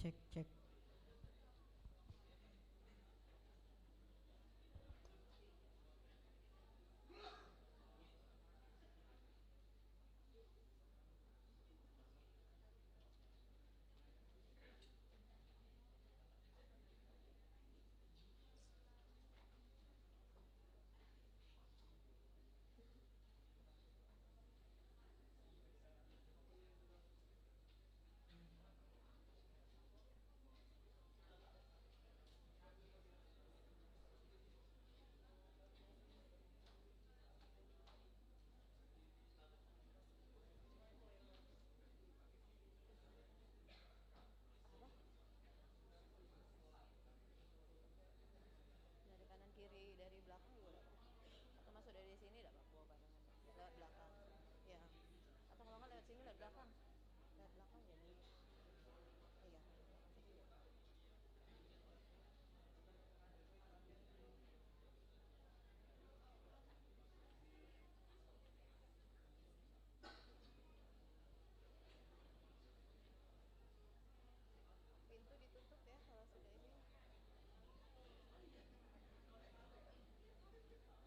cek cek. Dari kanan kiri dari belakang juga udah. Atau masuk dari sini enggak apa-apa barengan. Lewat belakang. Ya. Atau kalau nggak lewat sini lewat belakang. Lewat belakang jadi iya. Pintu ditutup ya kalau sudah ini. Ya, pokoknya sampai dikit. Pintu ditutup.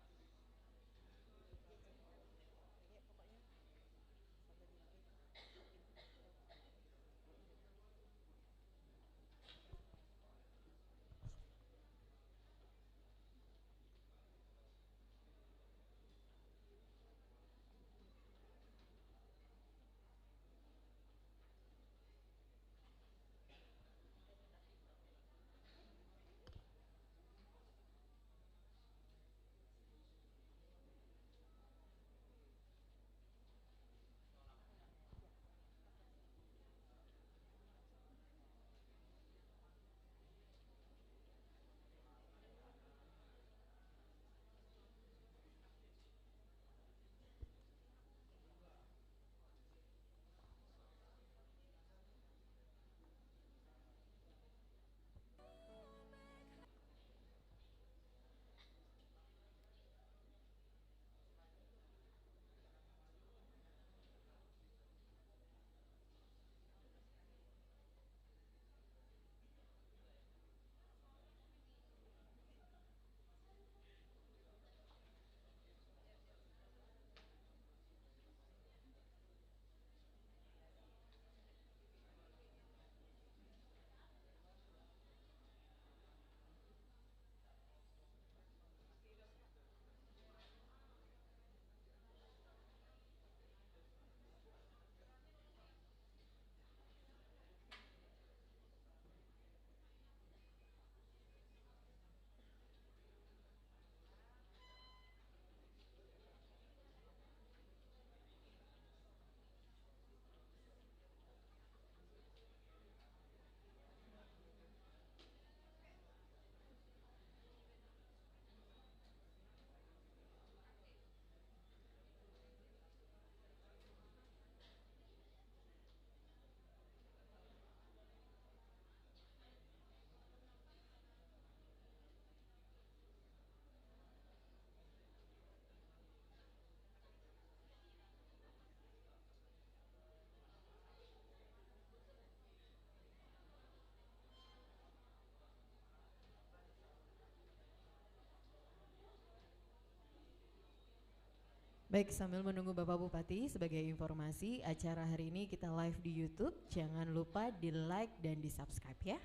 Baik, sambil menunggu Bapak Bupati, sebagai informasi acara hari ini kita live di YouTube. Jangan lupa di like dan di subscribe ya.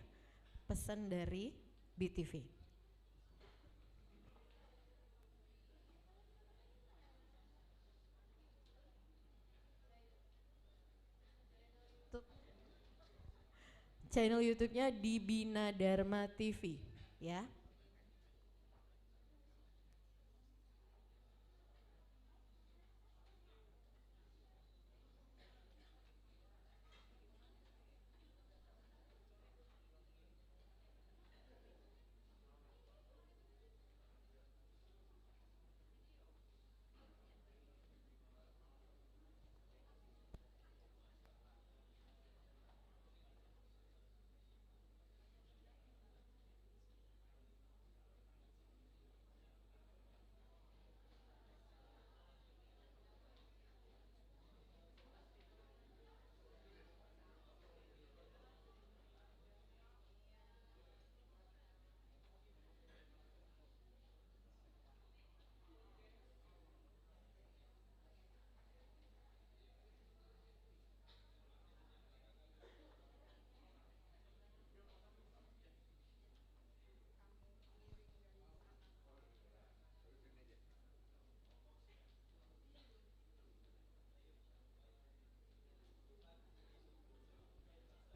Pesan dari BTV. Channel YouTube-nya di Bina Dharma TV ya.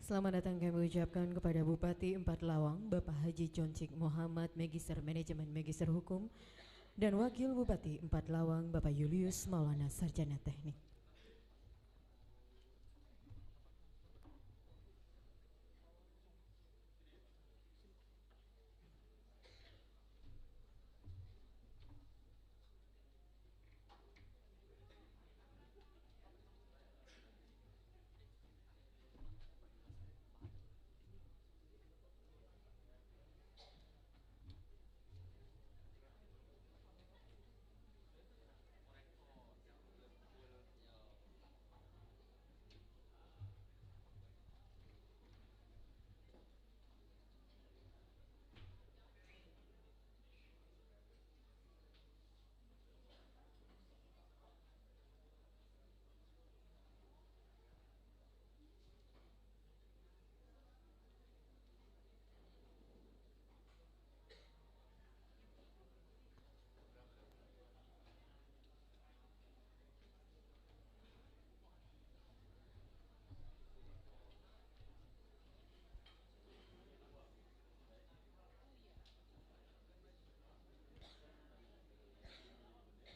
Selamat datang kami ucapkan kepada Bupati Empat Lawang, Bapak Haji Concik Muhammad, Magister Manajemen Magister Hukum, dan Wakil Bupati Empat Lawang, Bapak Julius Maulana, Sarjana Teknik.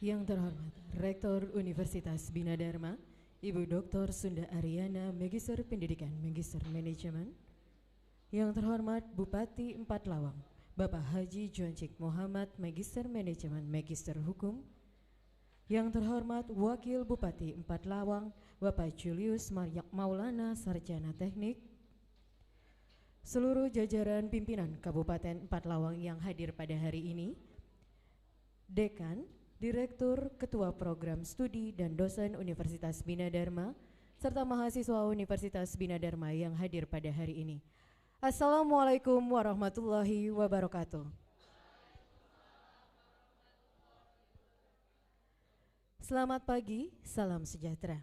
Yang terhormat Rektor Universitas Bina Dharma, Ibu Dr. Sunda Ariana, Magister Pendidikan Magister Manajemen. Yang terhormat Bupati Empat Lawang, Bapak Haji Concik Muhammad, Magister Manajemen Magister Hukum. Yang terhormat Wakil Bupati Empat Lawang, Bapak Julius Maulana, Sarjana Teknik. Seluruh jajaran pimpinan Kabupaten Empat Lawang yang hadir pada hari ini, Dekan, Direktur, Ketua Program Studi dan dosen Universitas Bina Dharma, serta mahasiswa Universitas Bina Dharma yang hadir pada hari ini. Assalamualaikum warahmatullahi wabarakatuh. Selamat pagi, salam sejahtera.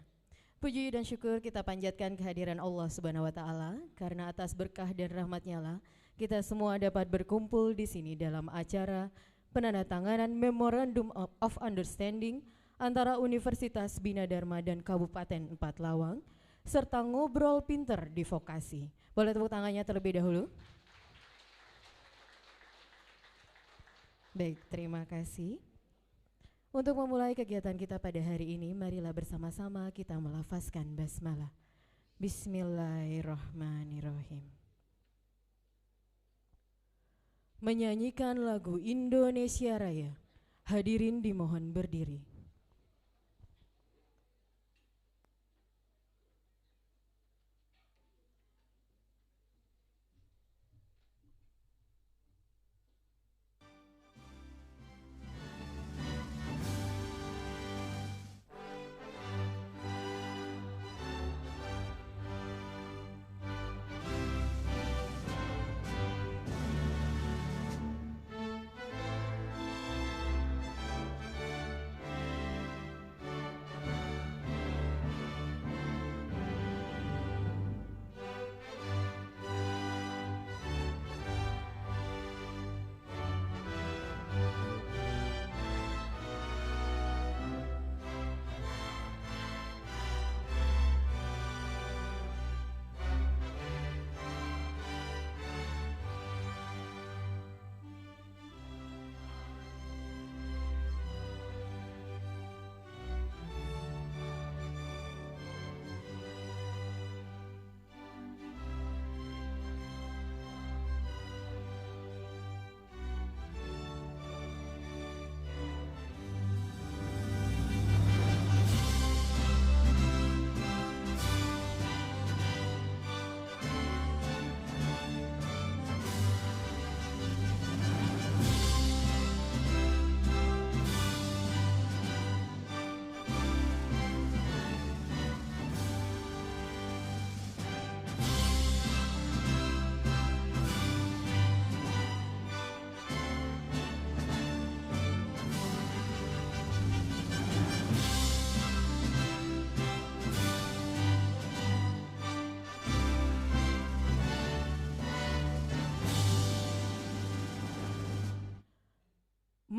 Puji dan syukur kita panjatkan kehadiran Allah Subhanahu wa Ta'ala, karena atas berkah dan rahmat-Nya lah kita semua dapat berkumpul di sini dalam acara penandatanganan Memorandum of Understanding antara Universitas Bina Dharma dan Kabupaten Empat Lawang, serta ngobrol pinter di vokasi. Boleh tepuk tangannya terlebih dahulu? Baik, terima kasih. Untuk memulai kegiatan kita pada hari ini, marilah bersama-sama kita melafazkan basmalah. Bismillahirrahmanirrahim. Menyanyikan lagu Indonesia Raya, hadirin dimohon berdiri.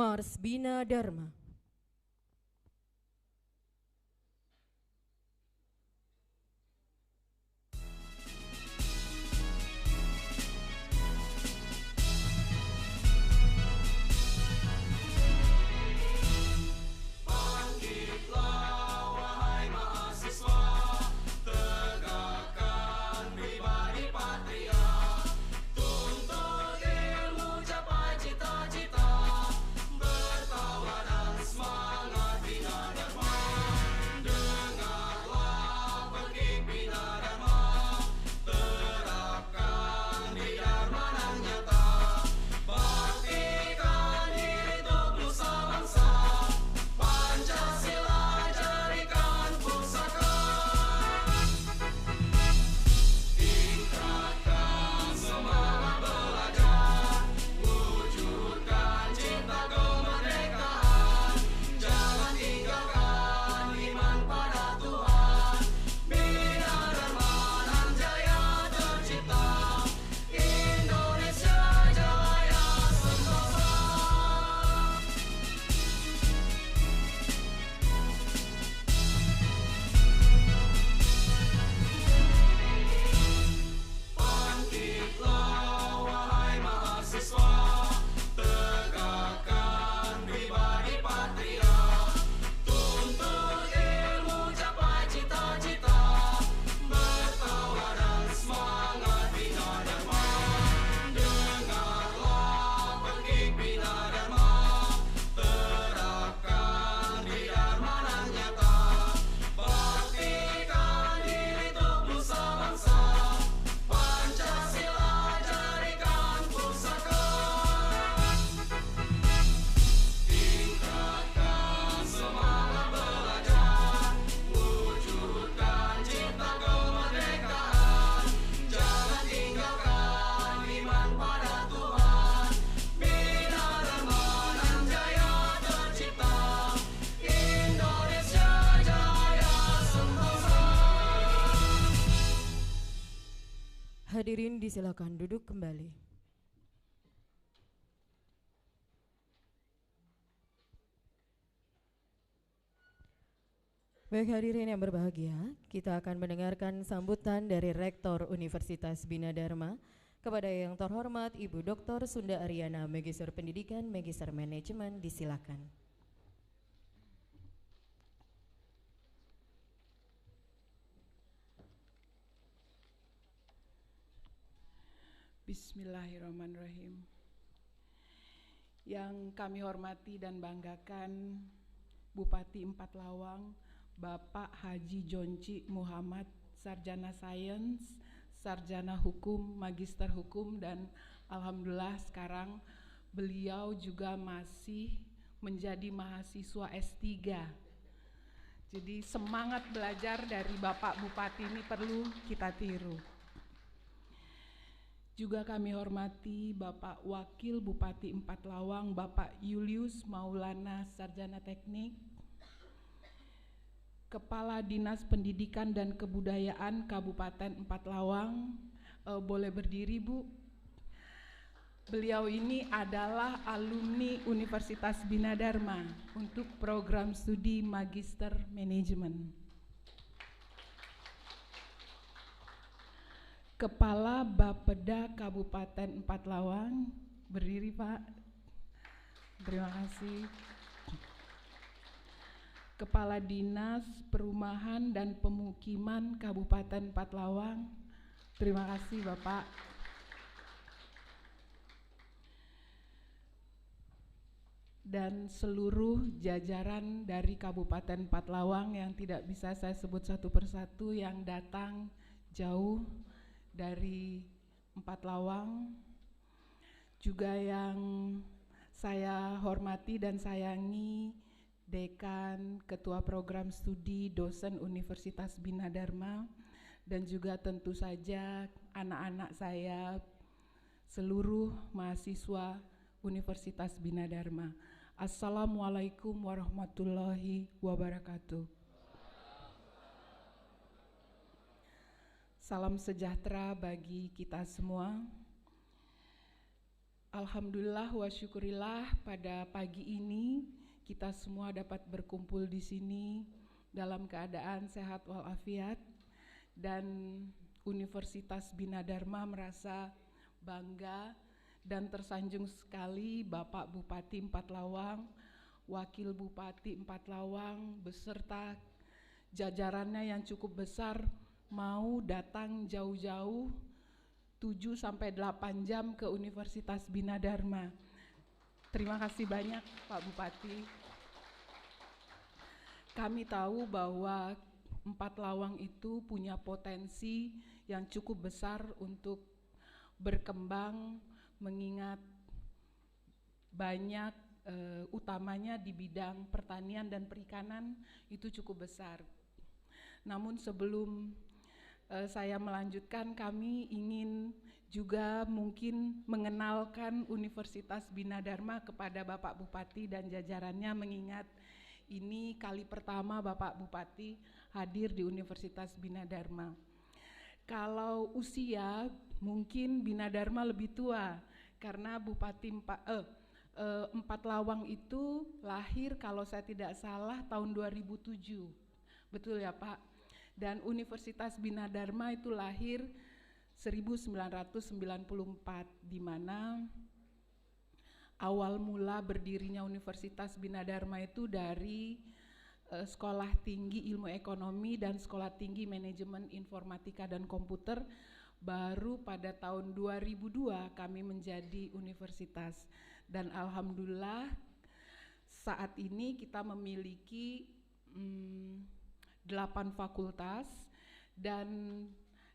Mars Bina Dharma. Hadirin disilakan duduk kembali. Baik hadirin yang berbahagia, kita akan mendengarkan sambutan dari Rektor Universitas Bina Dharma kepada yang terhormat Ibu Dr. Sunda Aryana, Magister Pendidikan, Magister Manajemen, disilakan. Bismillahirrahmanirrahim. Yang kami hormati dan banggakan Bupati Empat Lawang, Bapak Haji Jonci Muhammad, Sarjana Sains, Sarjana Hukum, Magister Hukum, dan alhamdulillah sekarang beliau juga masih menjadi mahasiswa S3. Jadi semangat belajar dari Bapak Bupati ini perlu kita tiru. Juga kami hormati Bapak Wakil Bupati Empat Lawang, Bapak Julius Maulana, Sarjana Teknik, Kepala Dinas Pendidikan dan Kebudayaan Kabupaten Empat Lawang. Boleh berdiri, Bu. Beliau ini adalah alumni Universitas Bina Dharma untuk program studi Magister Manajemen. Kepala Bapeda Kabupaten Empat Lawang, berdiri Pak. Terima kasih. Kepala Dinas Perumahan dan Pemukiman Kabupaten Empat Lawang, terima kasih Bapak. Dan seluruh jajaran dari Kabupaten Empat Lawang yang tidak bisa saya sebut satu persatu yang datang jauh dari Empat Lawang, juga yang saya hormati dan sayangi Dekan, Ketua Program Studi, dosen Universitas Bina Dharma, dan juga tentu saja anak-anak saya, seluruh mahasiswa Universitas Bina Dharma. Assalamualaikum warahmatullahi wabarakatuh. Salam sejahtera bagi kita semua. Alhamdulillah wa syukurillah, pada pagi ini kita semua dapat berkumpul di sini dalam keadaan sehat walafiat, dan Universitas Bina Dharma merasa bangga dan tersanjung sekali Bapak Bupati Empat Lawang, Wakil Bupati Empat Lawang beserta jajarannya yang cukup besar mau datang jauh-jauh 7-8 jam ke Universitas Bina Dharma. Terima kasih banyak Pak Bupati. Kami tahu bahwa Empat Lawang itu punya potensi yang cukup besar untuk berkembang, mengingat banyak utamanya di bidang pertanian dan perikanan itu cukup besar. Namun sebelum saya melanjutkan, kami ingin juga mungkin mengenalkan Universitas Bina Dharma kepada Bapak Bupati dan jajarannya, mengingat ini kali pertama Bapak Bupati hadir di Universitas Bina Dharma. Kalau usia mungkin Bina Dharma lebih tua, karena Bupati Empat Lawang itu lahir kalau saya tidak salah tahun 2007. Betul ya Pak? Dan Universitas Bina Dharma itu lahir 1994, di mana awal mula berdirinya Universitas Bina Dharma itu dari Sekolah Tinggi Ilmu Ekonomi dan Sekolah Tinggi Manajemen Informatika dan Komputer. Baru pada tahun 2002 kami menjadi universitas, dan alhamdulillah saat ini kita memiliki 8 fakultas, dan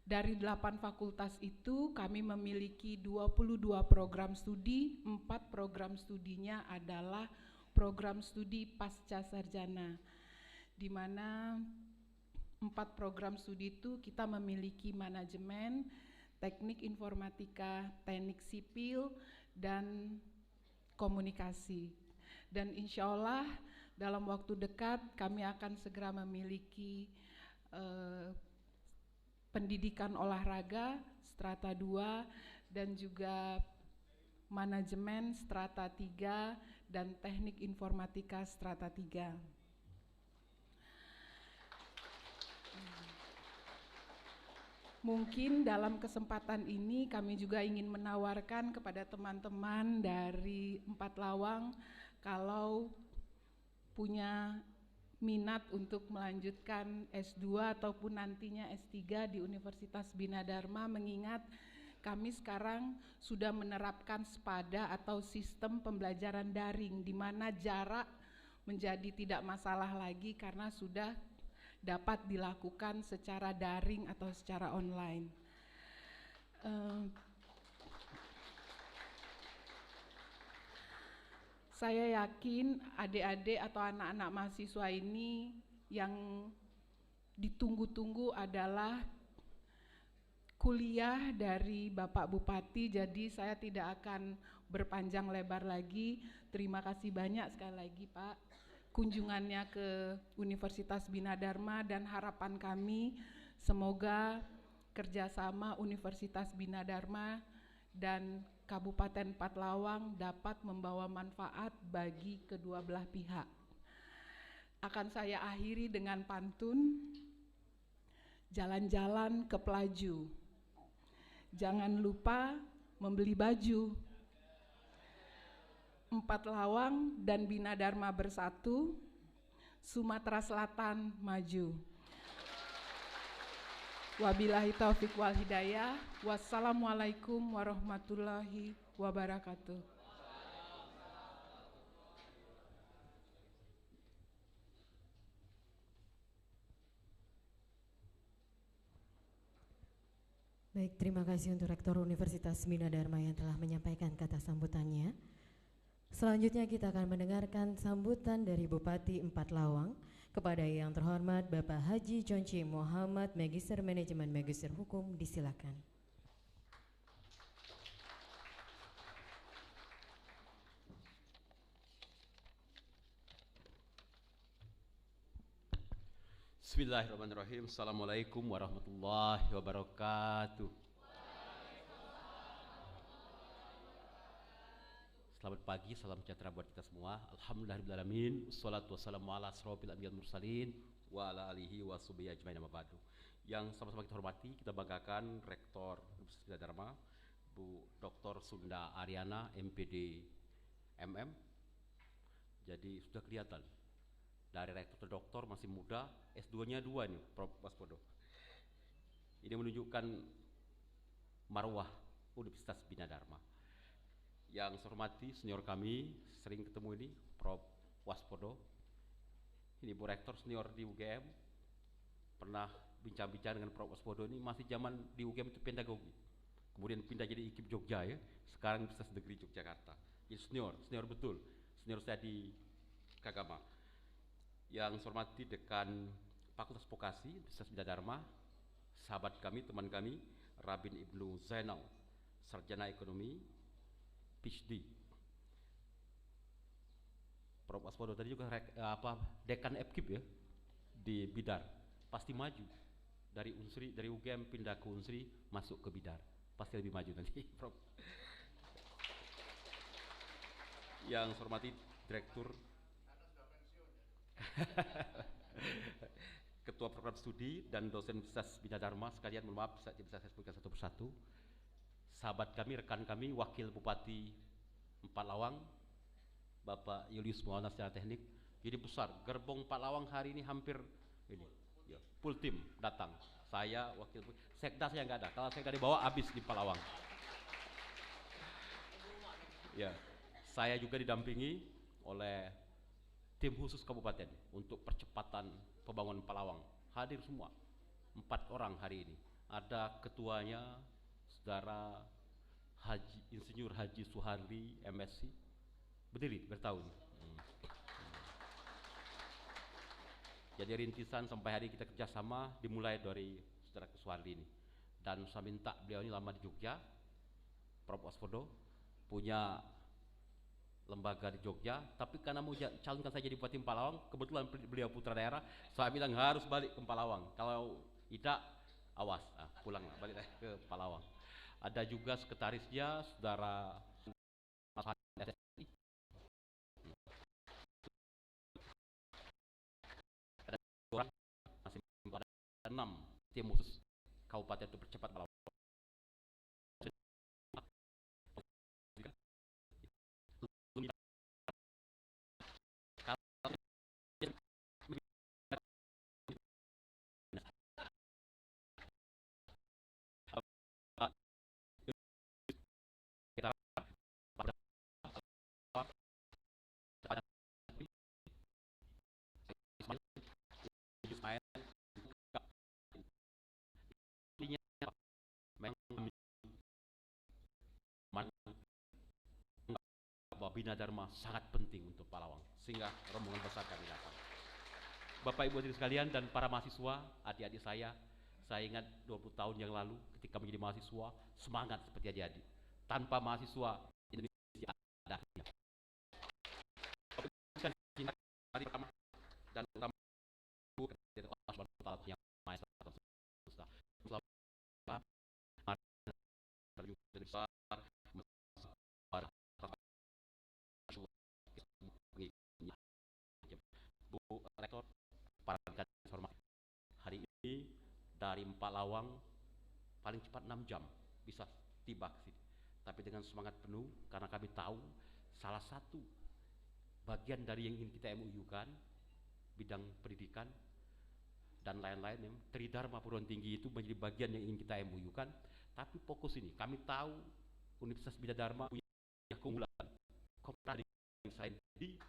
dari 8 fakultas itu kami memiliki 22 program studi. 4 program studinya adalah program studi pasca sarjana, di mana 4 program studi itu kita memiliki manajemen, teknik informatika, teknik sipil, dan komunikasi. Dan insya Allah dalam waktu dekat kami akan segera memiliki pendidikan olahraga strata 2 dan juga manajemen strata 3 dan teknik informatika strata 3. Mungkin dalam kesempatan ini kami juga ingin menawarkan kepada teman-teman dari Empat Lawang kalau punya minat untuk melanjutkan S2 ataupun nantinya S3 di Universitas Bina Dharma, mengingat kami sekarang sudah menerapkan SPADA atau sistem pembelajaran daring, di mana jarak menjadi tidak masalah lagi karena sudah dapat dilakukan secara daring atau secara online. Saya yakin adik-adik atau anak-anak mahasiswa ini yang ditunggu-tunggu adalah kuliah dari Bapak Bupati, jadi saya tidak akan berpanjang lebar lagi. Terima kasih banyak sekali lagi Pak kunjungannya ke Universitas Bina Dharma, dan harapan kami semoga kerjasama Universitas Bina Dharma dan Kabupaten Empat Lawang dapat membawa manfaat bagi kedua belah pihak. Akan saya akhiri dengan pantun, jalan-jalan ke Pelaju, jangan lupa membeli baju. Empat Lawang dan Bina Dharma bersatu, Sumatera Selatan maju. Wabillahi taufiq wal hidayah. Wassalamualaikum warahmatullahi wabarakatuh. Baik, terima kasih untuk Rektor Universitas Bina Dharma yang telah menyampaikan kata sambutannya. Selanjutnya kita akan mendengarkan sambutan dari Bupati Empat Lawang kepada Yang Terhormat Bapak Haji Conci Muhammad, Magister Manajemen Magister Hukum, disilakan. Bismillahirrahmanirrahim. Assalamualaikum warahmatullahi wabarakatuh. Selamat pagi, salam sejahtera buat kita semua. Alhamdulillahirrahmanirrahim. Wassalatu wassalamu ala asrofil anbiya'il mursalin wa ala alihi wa sahbihi ajmain amma ba'du. Yang sama-sama kita hormati, kita banggakan Rektor Universitas Bina Dharma, Bu Dr. Sunda Ariana, MPD MM. Jadi sudah kelihatan dari rektor ke doktor masih muda, S2-nya 2 nih, Prof. Waspodo. Ini menunjukkan marwah Universitas Bina Dharma. Yang saya hormati senior kami, sering ketemu ini, Prof. Waspodo. Ini Bu Rektor senior di UGM, pernah bincang-bincang dengan Prof. Waspodo ini masih zaman di UGM itu pedagogi. Kemudian pindah jadi IKIP Jogja ya, sekarang Universitas Negeri Yogyakarta. Jadi senior betul, senior saya di Kagama. Yang saya hormati Dekan Fakultas Vokasi Universitas Bina Dharma, sahabat kami, teman kami, Rabin Ibnu Zainal, Sarjana Ekonomi, PhD. Prof. Waspodo tadi juga dekan FKIP ya di Bidar, pasti maju dari Unsri, dari UGM pindah ke Unsri masuk ke Bidar, pasti lebih maju nanti Prof. Yang saya hormati Direktur Ketua Program Studi dan dosen Universitas Bina Dharma sekalian, mohon maaf bisa saya sebutkan satu persatu. Sahabat kami, rekan kami, Wakil Bupati Empat Lawang, Bapak Julius Maulana secara teknik. Jadi besar, gerbong Empat Lawang hari ini hampir ini, ya, full tim datang. Saya, Wakil Sekda saya nggak ada, kalau saya nggak dibawa habis di Empat Lawang. Ya, saya juga didampingi oleh tim khusus kabupaten untuk percepatan pembangunan Empat Lawang. Hadir semua, 4 orang hari ini. Ada ketuanya, Saudara Insinyur Haji Suharli, MSc, berdiri bertahun. Jadi rintisan sampai hari kita kerjasama dimulai dari Saudara Suharli ini. Dan saya minta beliau ini lama di Jogja, Prof. Waspodo, punya lembaga di Jogja, tapi karena mau calonkan saya jadi Bupati Empat Lawang, kebetulan beliau putra daerah, saya bilang harus balik ke Empat Lawang. Kalau tidak, Awas, pulang balik lagi ke Palawang. Ada juga sekretarisnya saudara Mas SSI. Ada 2 orang masih ada 6 tim khusus Kabupaten untuk percepat Palawang. Bahwa Bina Dharma sangat penting untuk Palawang, sehingga rombongan besar kami datang. Bapak Ibu hadirin sekalian dan para mahasiswa, adik-adik saya ingat 20 tahun yang lalu ketika menjadi mahasiswa, semangat seperti adik-adik. Tanpa mahasiswa, Indonesia ada akhirnya. Hari pertama dan utama dari Allah Subhanahu wa taala yang Maha Esa atas semesta. Bu Rektor, para rekan hormat, hari ini dari Palawang paling cepat 6 jam bisa tiba ke sini. Tapi dengan semangat penuh karena kami tahu salah satu bagian dari yang ingin kita MOU-kan bidang pendidikan dan lain-lain, Tridharma Perguruan Tinggi itu menjadi bagian yang ingin kita MOU-kan. Tapi fokus ini, kami tahu Universitas Bina Dharma punya keunggulan kompetisi sains di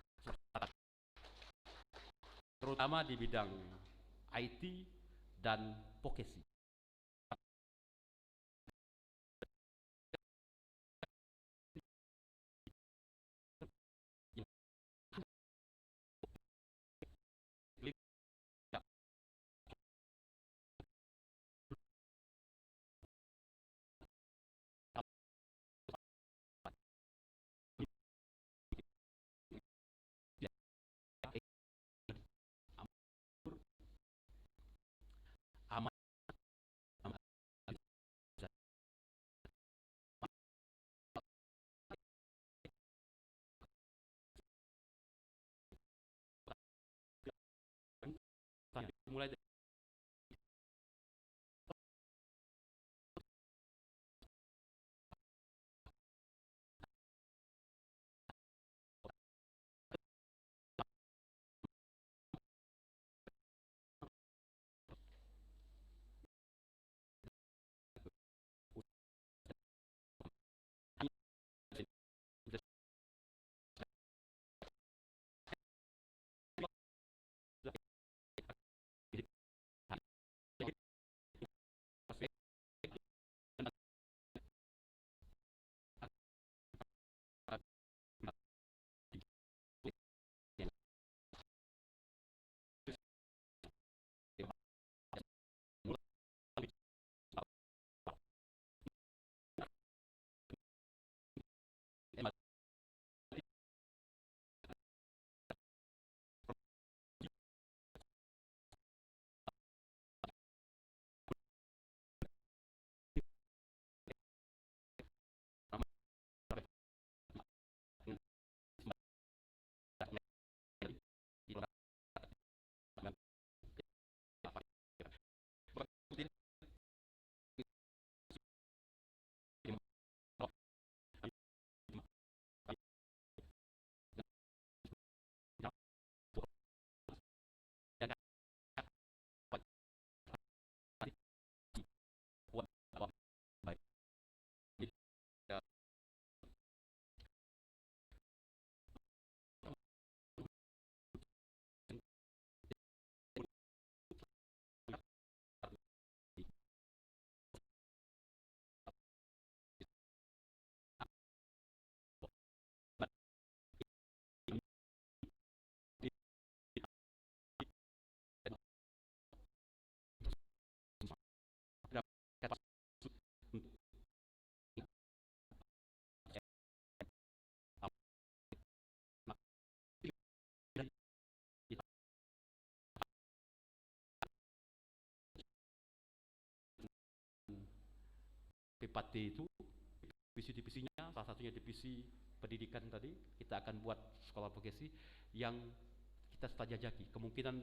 terutama di bidang IT dan vokasi. Mulai dari 4T itu divisi-divisinya, salah satunya divisi pendidikan tadi, kita akan buat sekolah vokasi yang kita sudah jajaki kemungkinan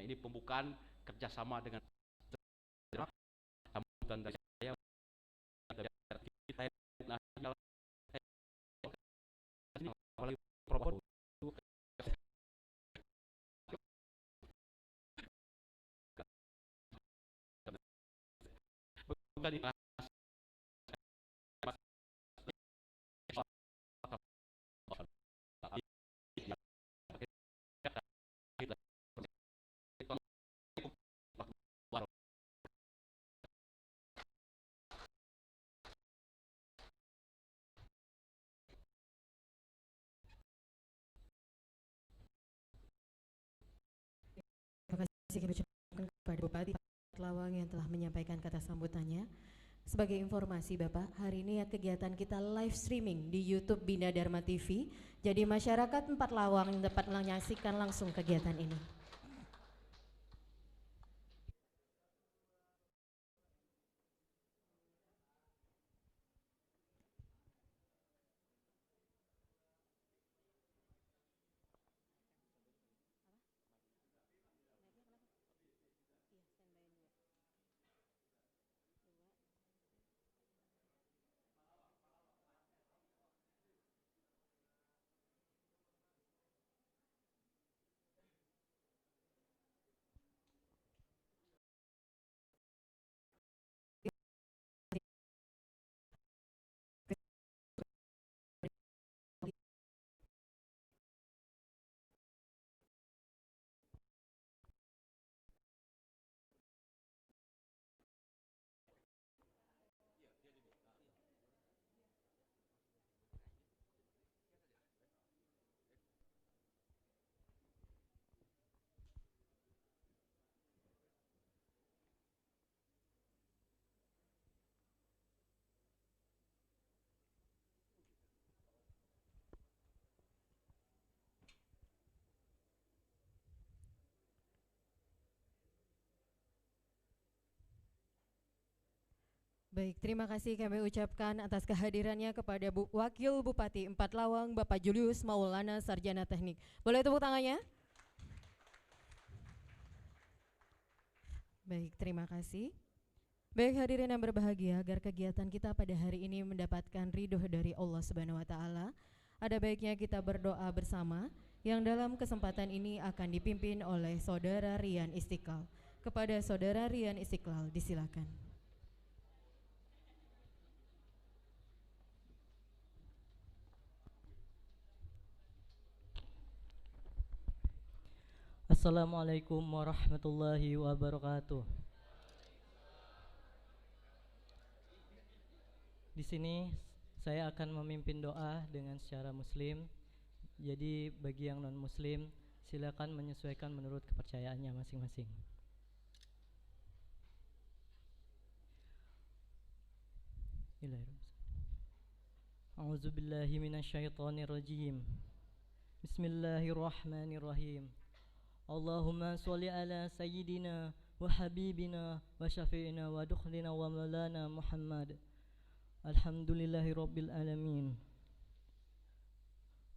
ini pembukaan kerjasama dengan sambutan dari saya nasional bukan Terima kasih kami ucapkan kepada Bupati Lawang yang telah menyampaikan kata sambutannya. Sebagai informasi Bapak, hari ini kegiatan kita live streaming di YouTube Bina Dharma TV. Jadi masyarakat 4 Lawang dapat menyaksikan langsung kegiatan ini. Baik, terima kasih kami ucapkan atas kehadirannya kepada Wakil Bupati 4 Lawang, Bapak Julius Maulana, Sarjana Teknik. Boleh tepuk tangannya? Baik, terima kasih. Baik hadirin yang berbahagia, agar kegiatan kita pada hari ini mendapatkan ridho dari Allah Subhanahu wa Ta'ala, ada baiknya kita berdoa bersama yang dalam kesempatan ini akan dipimpin oleh Saudara Rian Istiqlal. Kepada Saudara Rian Istiqlal, disilakan. Assalamualaikum warahmatullahi wabarakatuh. Di sini saya akan memimpin doa dengan secara muslim. Jadi bagi yang non muslim silakan menyesuaikan menurut kepercayaannya masing-masing. A'udzubillahi minasyaitonirrajim. Bismillahirrahmanirrahim. Allahumma sholli ala sayyidina wa habibina wa syafi'ina wa dukhlina wa maulana Muhammad. Alhamdulillahi rabbil alamin.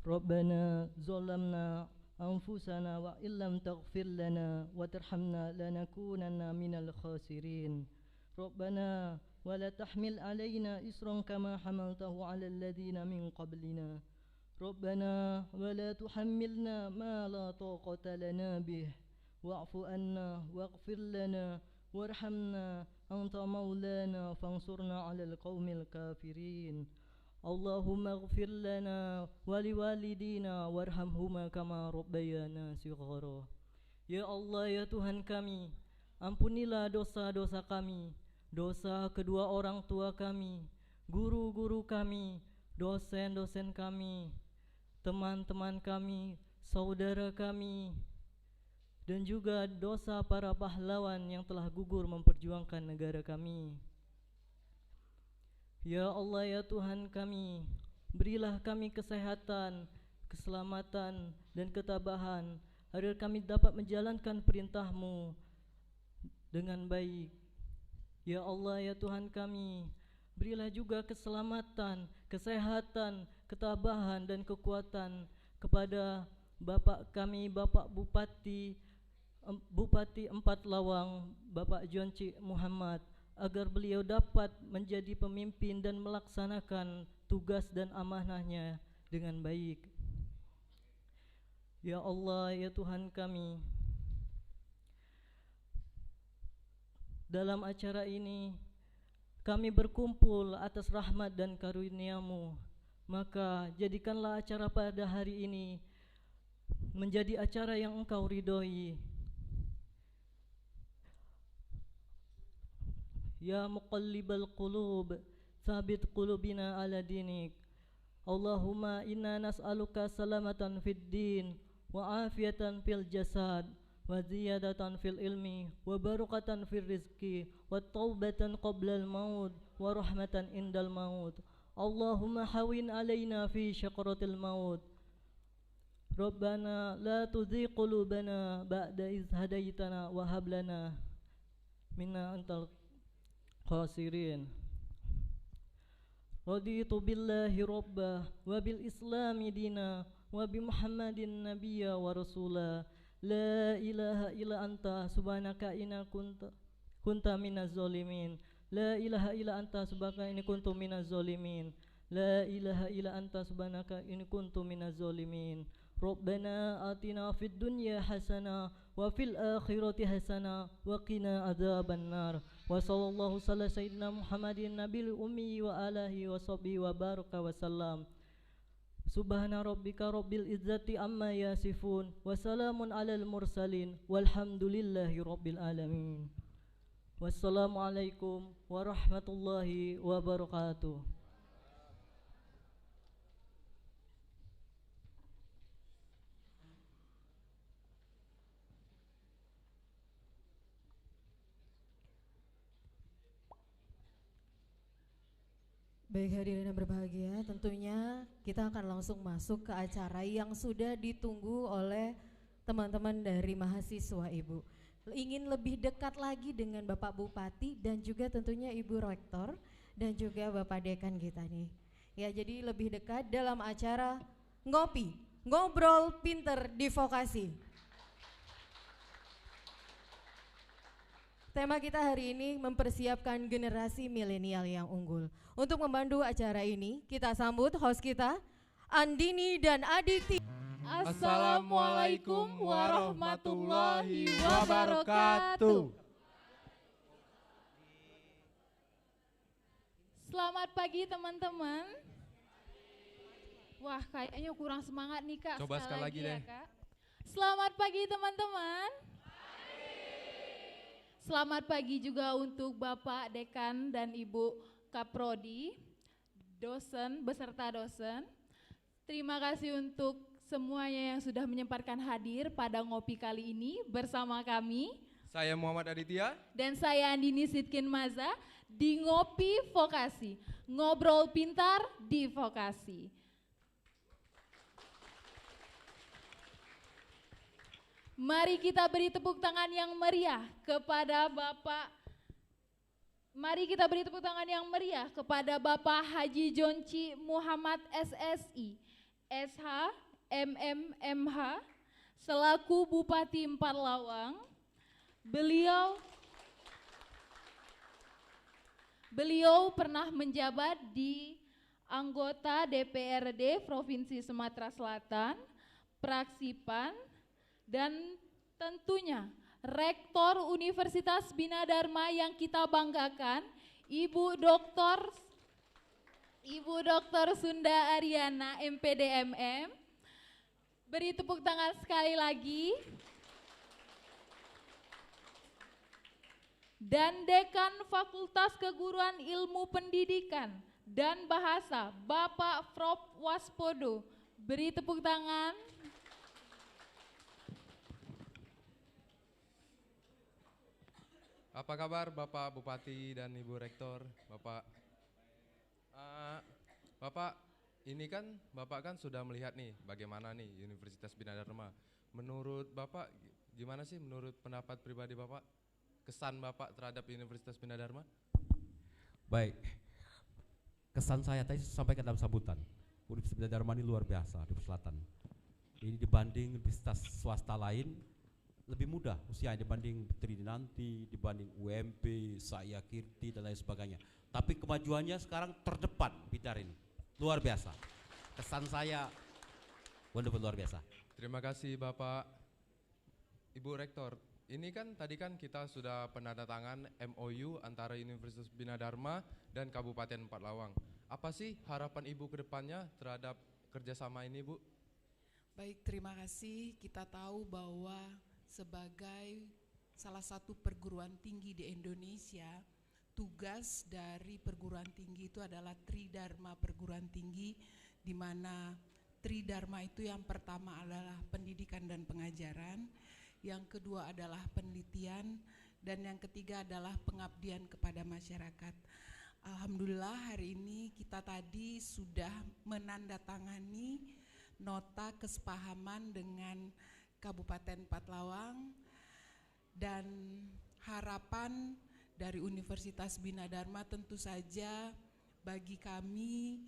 Rabbana zalamna anfusana wa illam taghfir lana wa tarhamna lanakunanna minal khasirin. Rabbana wa la tahmil alaina isran kama hamaltahu ala alladhina min qablina. Rabbana wa la tuhammilna ma la taqata lana bih wa'fu anna waghfir lana وارحمنا أنت مولانا فانصرنا على القوم الكافرين اللهم اغفر لنا ولوالدينا وارhamhuma kama rabbayana shighara. Ya Allah, ya Tuhan kami, ampunilah dosa-dosa kami, dosa kedua orang tua kami, guru-guru kami, dosen-dosen kami, teman-teman kami, saudara kami, dan juga dosa para pahlawan yang telah gugur memperjuangkan negara kami. Ya Allah, ya Tuhan kami, berilah kami kesehatan, keselamatan, dan ketabahan agar kami dapat menjalankan perintah-Mu dengan baik. Ya Allah, ya Tuhan kami, berilah juga keselamatan, kesehatan, ketabahan, dan kekuatan kepada Bapak kami, Bapak Bupati, Bupati Empat Lawang, Bapak Jonci Muhammad, agar beliau dapat menjadi pemimpin dan melaksanakan tugas dan amanahnya dengan baik. Ya Allah, ya Tuhan kami, dalam acara ini kami berkumpul atas rahmat dan karunia-Mu, maka jadikanlah acara pada hari ini menjadi acara yang Engkau ridhoi. Ya muqallibal qulub, thabit qulubina ala dinik. Allahumma inna nas'aluka salamatan fid din, wa afiyatan fil jasad, wa ziyadatan fil ilmi, wa barakatan fil rizki, wa taubatan qabla al maut, wa rahmatan indal maut. Allahumma hawin alaina fi syaqratil maut. Rabbana la tuzigh qulubana ba'da iz hadaitana wa hab lana minna antal khasirin. Raditu billahi rabba wa bil islami dina wa bi muhammadin nabiyya wa rasula. La ilaha illa anta subhanaka inna kunta minaz zalimin. La ilaha illa anta subhanaka inni kuntu minaz zalimin. La ilaha illa anta subhanaka inni kuntu minaz zalimin. Rabbana atina fid dunya hasanah wa fil akhirati hasanah wa qina adzaban nar. Wa sallallahu ala sayyidina Muhammadin nabil ummi wa alihi wa sahbihi wa baraka wa sallam. Subhana rabbika rabbil izzati amma yasifun wa salamun alal mursalin walhamdulillahi rabbil alamin. Wassalamualaikum warahmatullahi wabarakatuh. Baik hadirin yang berbahagia, tentunya kita akan langsung masuk ke acara yang sudah ditunggu oleh teman-teman dari mahasiswa Ibu. Ingin lebih dekat lagi dengan Bapak Bupati dan juga tentunya Ibu Rektor dan juga Bapak Dekan kita nih. Ya, jadi lebih dekat dalam acara Ngopi, Ngobrol Pinter di Vokasi. Tema kita hari ini mempersiapkan generasi milenial yang unggul. Untuk membantu acara ini, kita sambut host kita, Andini dan Aditi. Assalamualaikum warahmatullahi wabarakatuh. Selamat pagi teman-teman. Wah, kayaknya kurang semangat nih Kak. Coba sekali lagi deh. Ya, Kak. Selamat pagi teman-teman. Selamat pagi juga untuk Bapak Dekan dan Ibu Kaprodi, dosen beserta dosen. Terima kasih untuk semuanya yang sudah menyempatkan hadir pada ngopi kali ini bersama kami. Saya Muhammad Aditya. Dan saya Andini Sidkin Maza di Ngopi Vokasi. Ngobrol pintar di Vokasi. Mari kita beri tepuk tangan yang meriah kepada Bapak. Mari kita beri tepuk tangan yang meriah kepada Bapak Haji Jonci Muhammad SSI, SH, MMMH, selaku Bupati Empat Lawang. Beliau pernah menjabat di anggota DPRD Provinsi Sumatera Selatan, Praksipan, dan tentunya Rektor Universitas Bina Dharma yang kita banggakan, Ibu Dr. Sunda Ariana, MPDMM. Beri tepuk tangan sekali lagi. Dan Dekan Fakultas Keguruan Ilmu Pendidikan dan Bahasa, Bapak Prof. Waspodo. Beri tepuk tangan. Apa kabar Bapak Bupati dan Ibu Rektor, Bapak? Bapak, ini kan Bapak kan sudah melihat nih bagaimana nih Universitas Bina Dharma. Menurut Bapak gimana sih menurut pendapat pribadi Bapak? Kesan Bapak terhadap Universitas Bina Dharma? Baik, kesan saya tadi sampaikan dalam sambutan. Universitas Bina Dharma ini luar biasa di Selatan. Ini dibanding universitas swasta lain lebih mudah usianya dibanding Tridinanti, dibanding UMP, Saya Kirti dan lain sebagainya. Tapi kemajuannya sekarang terdepan Bidar ini, luar biasa. Kesan saya wonderful, luar biasa. Terima kasih Bapak. Ibu Rektor, ini kan tadi kan kita sudah penandatangan MOU antara Universitas Bina Dharma dan Kabupaten Empat Lawang. Apa sih harapan Ibu ke depannya terhadap kerjasama ini, Bu? Baik, terima kasih. Kita tahu bahwa sebagai salah satu perguruan tinggi di Indonesia, tugas dari perguruan tinggi itu adalah Tridharma perguruan tinggi, di mana Tridharma itu yang pertama adalah pendidikan dan pengajaran, yang kedua adalah penelitian, dan yang ketiga adalah pengabdian kepada masyarakat. Alhamdulillah hari ini kita tadi sudah menandatangani nota kesepahaman dengan Kabupaten Empat Lawang, dan harapan dari Universitas Bina Dharma tentu saja bagi kami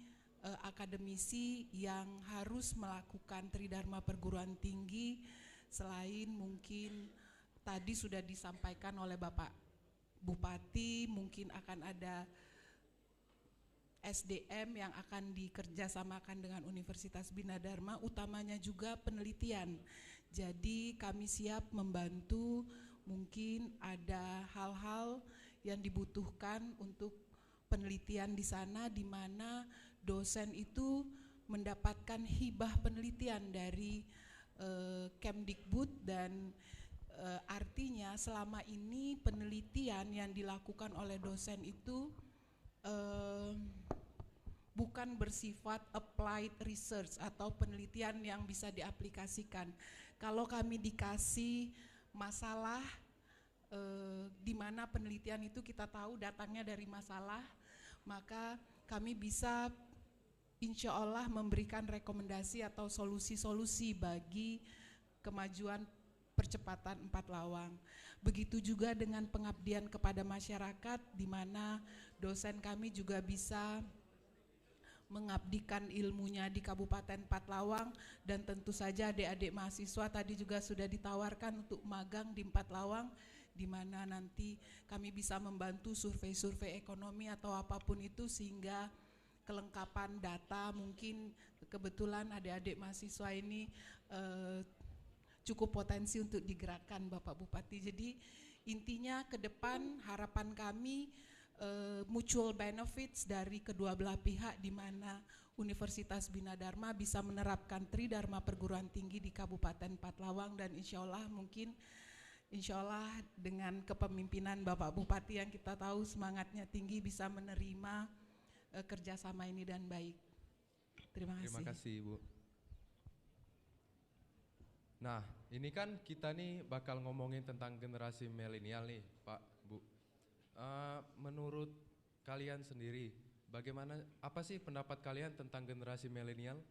akademisi yang harus melakukan Tridharma perguruan tinggi, selain mungkin tadi sudah disampaikan oleh Bapak Bupati, mungkin akan ada SDM yang akan dikerjasamakan dengan Universitas Bina Dharma, utamanya juga penelitian. Jadi kami siap membantu, mungkin ada hal-hal yang dibutuhkan untuk penelitian di sana, di mana dosen itu mendapatkan hibah penelitian dari Kemdikbud, dan artinya selama ini penelitian yang dilakukan oleh dosen itu bukan bersifat applied research atau penelitian yang bisa diaplikasikan. Kalau kami dikasih masalah di mana penelitian itu kita tahu datangnya dari masalah, maka kami bisa insya Allah memberikan rekomendasi atau solusi-solusi bagi kemajuan percepatan Empat Lawang. Begitu juga dengan pengabdian kepada masyarakat, di mana dosen kami juga bisa mengabdikan ilmunya di Kabupaten Empat Lawang, dan tentu saja adik-adik mahasiswa tadi juga sudah ditawarkan untuk magang di Empat Lawang, di mana nanti kami bisa membantu survei-survei ekonomi atau apapun itu, sehingga kelengkapan data mungkin kebetulan adik-adik mahasiswa ini cukup potensi untuk digerakkan Bapak Bupati. Jadi intinya ke depan harapan kami mutual benefits dari kedua belah pihak, di mana Universitas Bina Dharma bisa menerapkan Tridharma perguruan tinggi di Kabupaten Empat Lawang, dan insya Allah mungkin dengan kepemimpinan Bapak Bupati yang kita tahu semangatnya tinggi, bisa menerima kerjasama ini dan baik. Terima kasih. Terima kasih Ibu. Nah, ini kan kita nih bakal ngomongin tentang generasi milenial nih, Pak, Bu. Menurut kalian sendiri, bagaimana, apa sih pendapat kalian tentang generasi milenial?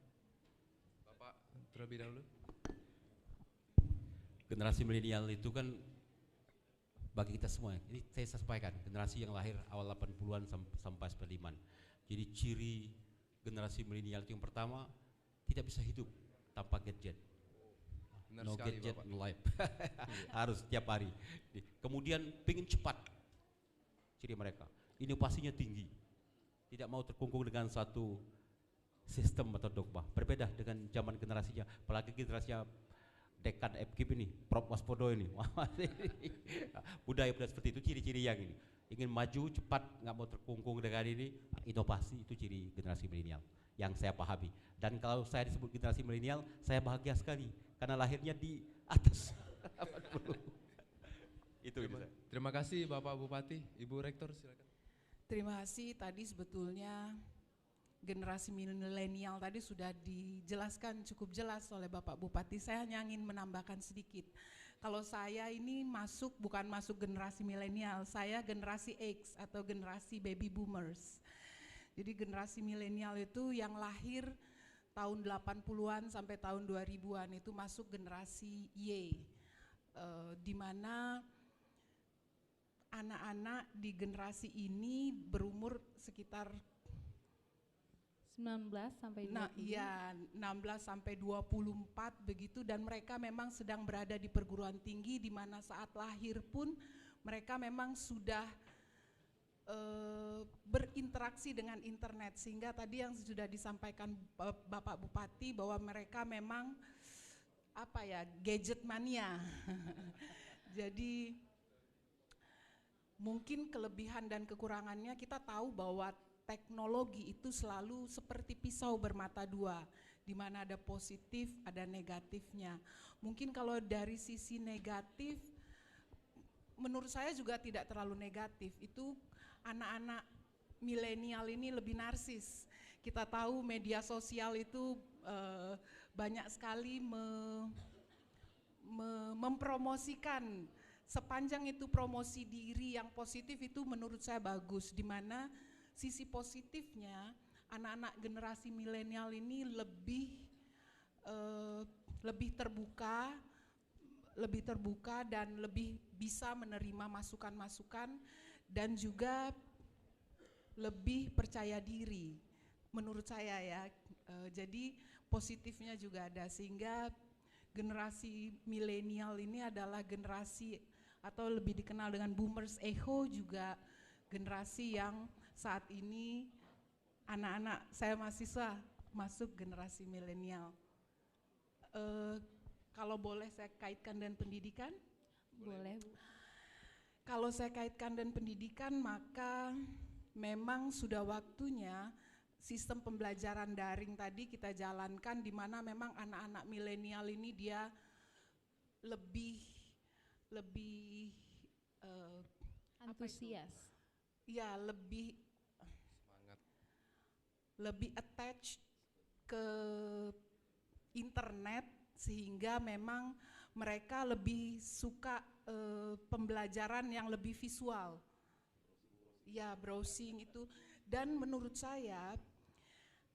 Bapak terlebih dahulu. Generasi milenial itu kan bagi kita semua, ini saya sampaikan, generasi yang lahir awal 80-an sampai 95. Jadi ciri generasi milenial itu yang pertama, tidak bisa hidup tanpa gadget. Benar No sekali, gadget, Bapak. no life. Harus tiap hari. Kemudian pengen cepat, ciri mereka. Inovasinya tinggi, tidak mau terkungkung dengan satu sistem atau dogma. Berbeda dengan zaman generasinya, apalagi generasinya dekan FKIP ini, Prof. Waspodo ini. Budaya seperti itu ciri-ciri yang ini. Ingin maju cepat, nggak mau terkungkung dengan ini, inovasi itu ciri generasi milenial yang saya pahami. Dan kalau saya disebut generasi milenial, saya bahagia sekali karena lahirnya di atas. Itu. Terima kasih Bapak Bupati, Ibu Rektor silakan. Terima kasih. Tadi sebetulnya generasi milenial tadi sudah dijelaskan cukup jelas oleh Bapak Bupati. Saya hanya ingin menambahkan sedikit. Kalau saya ini bukan masuk generasi milenial, saya generasi X atau generasi baby boomers. Jadi generasi milenial itu yang lahir tahun 80-an sampai tahun 2000-an itu masuk generasi Y, di mana anak-anak di generasi ini berumur sekitar 19 sampai 20. Nah, iya 16 sampai 24 begitu, dan mereka memang sedang berada di perguruan tinggi di mana saat lahir pun mereka memang sudah berinteraksi dengan internet, sehingga tadi yang sudah disampaikan Bapak Bupati bahwa mereka memang gadget mania. Jadi mungkin kelebihan dan kekurangannya kita tahu bahwa teknologi itu selalu seperti pisau bermata dua, di mana ada positif, ada negatifnya. Mungkin kalau dari sisi negatif, menurut saya juga tidak terlalu negatif. Itu anak-anak milenial ini lebih narsis. Kita tahu media sosial itu banyak sekali mempromosikan. Sepanjang itu promosi diri yang positif itu menurut saya bagus, di mana sisi positifnya anak-anak generasi milenial ini lebih terbuka dan lebih bisa menerima masukan-masukan dan juga lebih percaya diri menurut saya ya. Jadi positifnya juga ada, sehingga generasi milenial ini adalah generasi atau lebih dikenal dengan boomers echo, juga generasi yang saat ini anak-anak saya mahasiswa masuk generasi milenial. Kalau boleh saya kaitkan dengan pendidikan? Boleh, Bu. Kalau saya kaitkan dengan pendidikan, maka memang sudah waktunya sistem pembelajaran daring tadi kita jalankan, di mana memang anak-anak milenial ini dia lebih Antusias. ya lebih attached ke internet, sehingga memang mereka lebih suka pembelajaran yang lebih visual, ya browsing itu. Dan menurut saya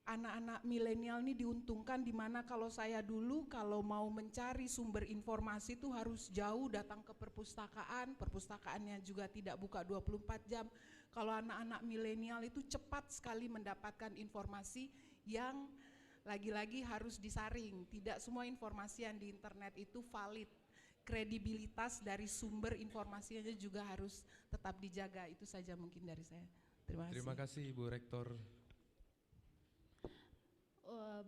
anak-anak milenial ini diuntungkan, di mana kalau saya dulu kalau mau mencari sumber informasi itu harus jauh datang ke perpustakaan, perpustakaannya juga tidak buka 24 jam. Kalau anak-anak milenial itu cepat sekali mendapatkan informasi yang lagi-lagi harus disaring. Tidak semua informasi yang di internet itu valid. Kredibilitas dari sumber informasinya juga harus tetap dijaga. Itu saja mungkin dari saya. Terima kasih. Terima kasih Ibu Rektor.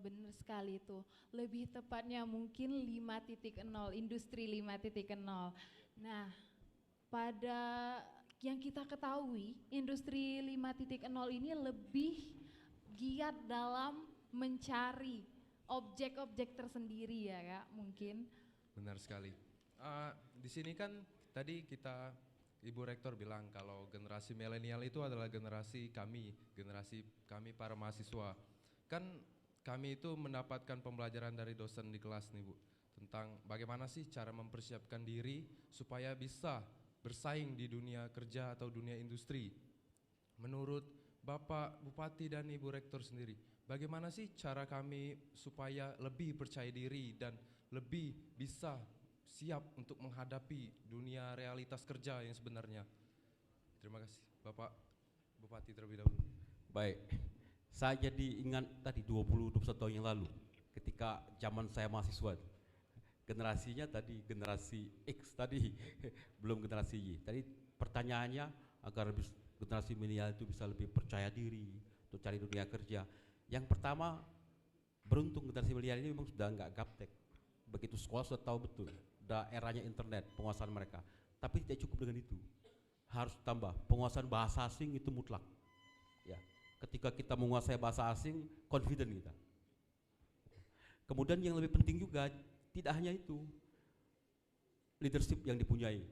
Benar sekali itu. Lebih tepatnya mungkin 5.0, industri 5.0. Nah, pada yang kita ketahui, industri 5.0 ini lebih giat dalam mencari objek-objek tersendiri ya Kak, mungkin. Benar sekali. Di sini kan tadi Ibu Rektor bilang kalau generasi milenial itu adalah generasi kami para mahasiswa. Kan kami itu mendapatkan pembelajaran dari dosen di kelas nih Bu, tentang bagaimana sih cara mempersiapkan diri supaya bisa bersaing di dunia kerja atau dunia industri. Menurut Bapak Bupati dan Ibu Rektor sendiri, bagaimana sih cara kami supaya lebih percaya diri dan lebih bisa siap untuk menghadapi dunia realitas kerja yang sebenarnya? Terima kasih Bapak Bupati terlebih dahulu. Baik, saya jadi ingat tadi 20-21 tahun yang lalu ketika zaman saya mahasiswa. Generasinya tadi generasi X tadi, belum generasi Y. Tadi pertanyaannya agar generasi milenial itu bisa lebih percaya diri untuk cari dunia kerja. Yang pertama, beruntung generasi milenial ini memang sudah enggak gaptek. begitu sekolah sudah tahu betul daerahnya internet, penguasaan mereka. Tapi tidak cukup dengan itu, harus tambah penguasaan bahasa asing itu mutlak. Ya, ketika kita menguasai bahasa asing, confident kita. Kemudian yang lebih penting juga tidak hanya itu, leadership yang dipunyai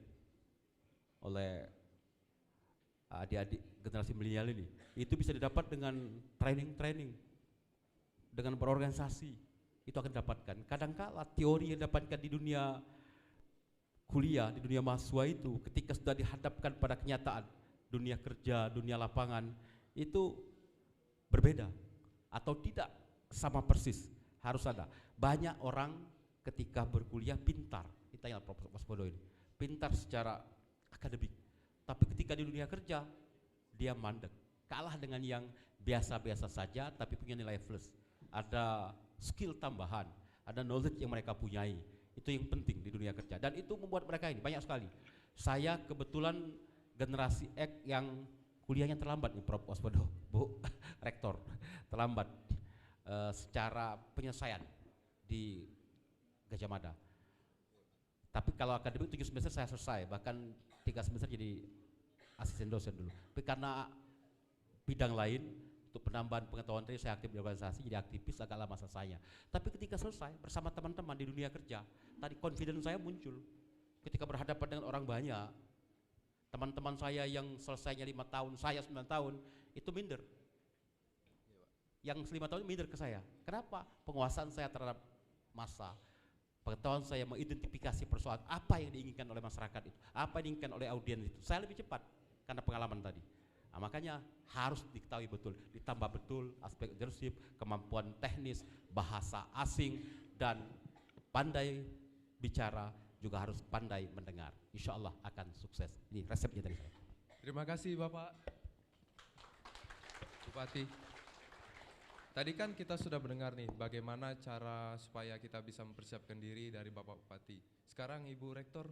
oleh adik-adik generasi milenial ini, itu bisa didapat dengan training, dengan berorganisasi, itu akan didapatkan. Kadangkala teori yang didapatkan di dunia kuliah, di dunia mahasiswa itu ketika sudah dihadapkan pada kenyataan dunia kerja, dunia lapangan, itu berbeda atau tidak sama persis. Harus ada. Banyak orang ketika berkuliah pintar, ditanya Prof. Waspodo ini, pintar secara akademik, tapi ketika di dunia kerja dia mandek, kalah dengan yang biasa-biasa saja tapi punya nilai plus, ada skill tambahan, ada knowledge yang mereka punyai. Itu yang penting di dunia kerja, dan itu membuat mereka ini banyak sekali. Saya kebetulan generasi X yang kuliahnya terlambat nih Prof. Waspodo, Bu Rektor, terlambat secara penyelesaian di Gajah Mada. Tapi kalau akademik 7 semester saya selesai, bahkan 3 semester jadi asisten dosen dulu. Tapi karena bidang lain, untuk penambahan pengetahuan tadi saya aktif di organisasi, jadi aktivis, agak lama selesainya. Tapi ketika selesai bersama teman-teman di dunia kerja, tadi confidence saya muncul. Ketika berhadapan dengan orang banyak, teman-teman saya yang selesainya 5 tahun, saya 9 tahun, itu minder. Yang 5 tahun minder ke saya. Kenapa? Penguasaan saya terhadap massa, pengetahuan saya mengidentifikasi persoalan apa yang diinginkan oleh masyarakat itu, apa yang diinginkan oleh audiens itu, saya lebih cepat karena pengalaman tadi. Nah, makanya harus diketahui betul, ditambah betul aspek leadership, kemampuan teknis, bahasa asing, dan pandai bicara, juga harus pandai mendengar. Insya Allah akan sukses. Ini resepnya dari saya. Terima kasih Bapak Bupati. Tadi kan kita sudah mendengar nih bagaimana cara supaya kita bisa mempersiapkan diri dari Bapak Bupati. Sekarang Ibu Rektor.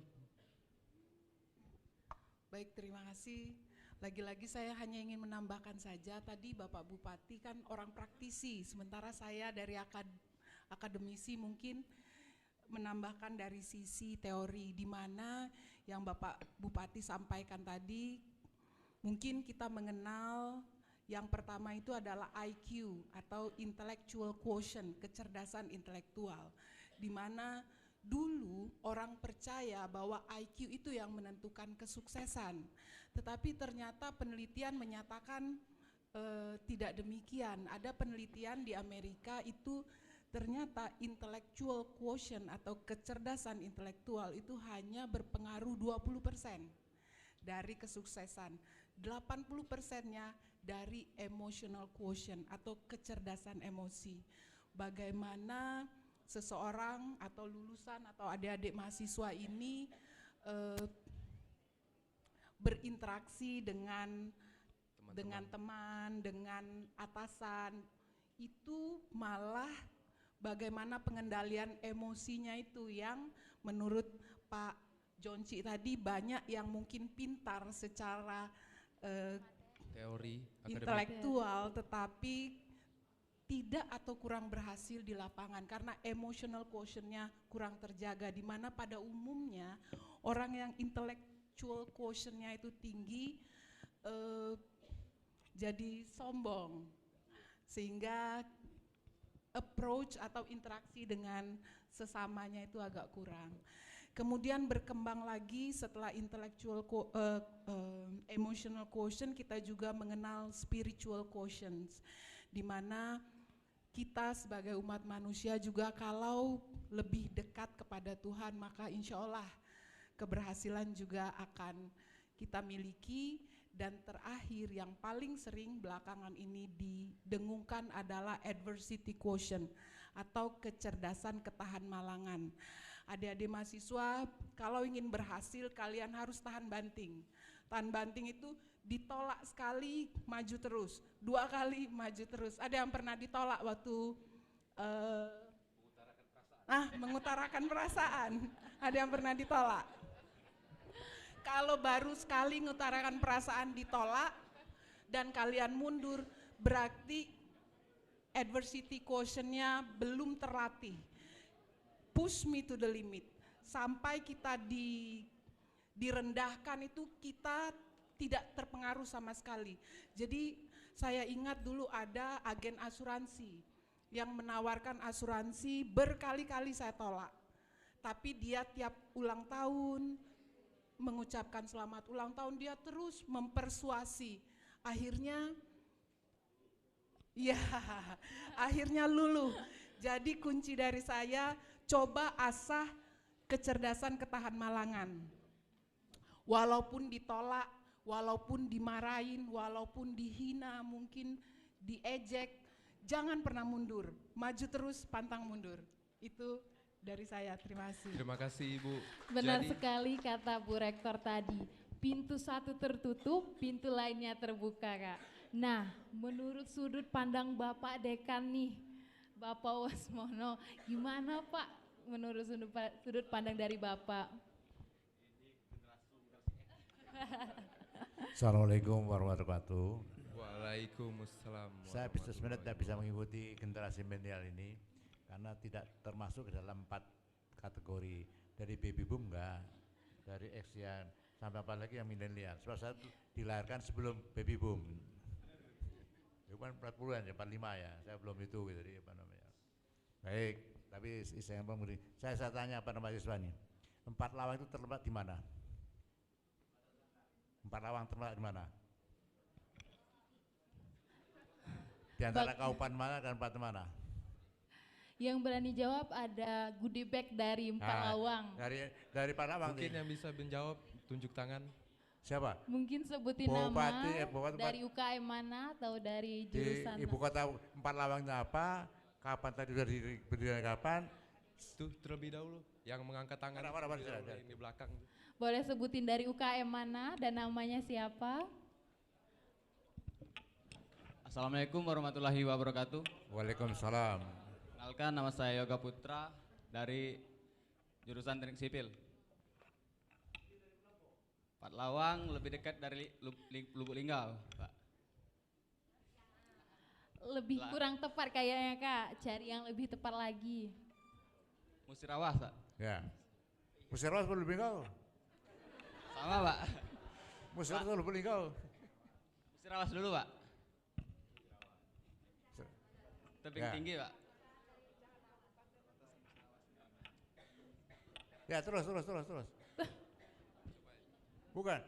Baik, terima kasih. Lagi-lagi saya hanya ingin menambahkan saja, tadi Bapak Bupati kan orang praktisi, sementara saya dari akademisi mungkin menambahkan dari sisi teori, di mana yang Bapak Bupati sampaikan tadi, mungkin kita mengenal yang pertama itu adalah IQ atau intellectual quotient, kecerdasan intelektual, di mana dulu orang percaya bahwa IQ itu yang menentukan kesuksesan, tetapi ternyata penelitian menyatakan tidak demikian. Ada penelitian di Amerika itu ternyata intellectual quotient atau kecerdasan intelektual itu hanya berpengaruh 20% dari kesuksesan, 80%-nya dari emotional quotient atau kecerdasan emosi. Bagaimana seseorang atau lulusan atau adik-adik mahasiswa ini berinteraksi dengan teman, dengan atasan, itu malah bagaimana pengendalian emosinya itu yang menurut Pak Jonci tadi banyak yang mungkin pintar secara teori intelektual tetapi tidak atau kurang berhasil di lapangan karena emotional quotient-nya kurang terjaga, di mana pada umumnya orang yang intellectual quotient-nya itu tinggi jadi sombong, sehingga approach atau interaksi dengan sesamanya itu agak kurang. Kemudian berkembang lagi setelah intellectual emotional quotient, kita juga mengenal spiritual quotients, di mana kita sebagai umat manusia juga kalau lebih dekat kepada Tuhan, maka insya Allah keberhasilan juga akan kita miliki. Dan terakhir yang paling sering belakangan ini didengungkan adalah adversity quotient atau kecerdasan ketahan malangan. Adik-adik mahasiswa, kalau ingin berhasil kalian harus tahan banting. Tahan banting itu ditolak sekali, maju terus, 2 kali, maju terus. Ada yang pernah ditolak waktu mengutarakan perasaan? Ada yang pernah ditolak? Kalau baru sekali mengutarakan perasaan ditolak dan kalian mundur, berarti adversity quotient-nya belum terlatih. push me to the limit. Sampai kita direndahkan itu kita tidak terpengaruh sama sekali. Jadi saya ingat dulu ada agen asuransi yang menawarkan asuransi, berkali-kali saya tolak. Tapi dia tiap ulang tahun mengucapkan selamat ulang tahun, dia terus mempersuasi. Akhirnya ya, akhirnya luluh. Jadi kunci dari saya, coba asah kecerdasan ketahan malangan. Walaupun ditolak, walaupun dimarahin, walaupun dihina, mungkin diejek, jangan pernah mundur, maju terus, pantang mundur. Itu dari saya, terima kasih. Terima kasih Ibu. Benar sekali kata Bu Rektor tadi, pintu satu tertutup, pintu lainnya terbuka, Kak. Nah, menurut sudut pandang Bapak Dekan nih, Bapak Wasmono, gimana Pak menurut sudut pandang dari Bapak? Assalamualaikum warahmatullahi wabarakatuh. Waalaikumsalam. Saya sebenarnya tidak bisa mengikuti generasi milenial ini karena tidak termasuk ke dalam 4 kategori. Dari baby boom enggak, dari X yang sampai apalagi yang milenial. Sebab saya dilahirkan sebelum baby boom. Itu kan 40-an ya, 45 ya. Saya belum itu gitu, jadi apa namanya. Baik, tapi saya tanya apa nama siswanya. 4 lawang itu terletak di mana? 4 lawang terletak di mana? Di antara kabupaten mana dan kabupaten mana? Yang berani jawab ada goodie bag dari Empalawang. Dari Palawang. Mungkin yang bisa menjawab tunjuk tangan. Siapa? Mungkin sebutin Bupati, nama Bupati, dari UKM mana atau dari jurusan. Di ibu kota Empalawangnya apa? Kapan tadi dari berdiri kapan? Tuh terlebih dahulu yang mengangkat tangan di belakang. Boleh sebutin dari UKM mana dan namanya siapa? Assalamualaikum warahmatullahi wabarakatuh. Waalaikumsalam. Kenalkan, nama saya Yoga Putra dari jurusan Teknik Sipil. Lawang lebih dekat dari Lubuk Linggau, Pak. Lebih kurang tepat kayaknya Kak, cari yang lebih tepat lagi. Musirawas, Pak. Ya. Musirawas Lubuk Linggau. Sama, Pak. Musirawas Lubuk Linggau. Musirawas dulu, Pak. Tebing Ya. tinggi, Pak. Ya, terus. Bukan.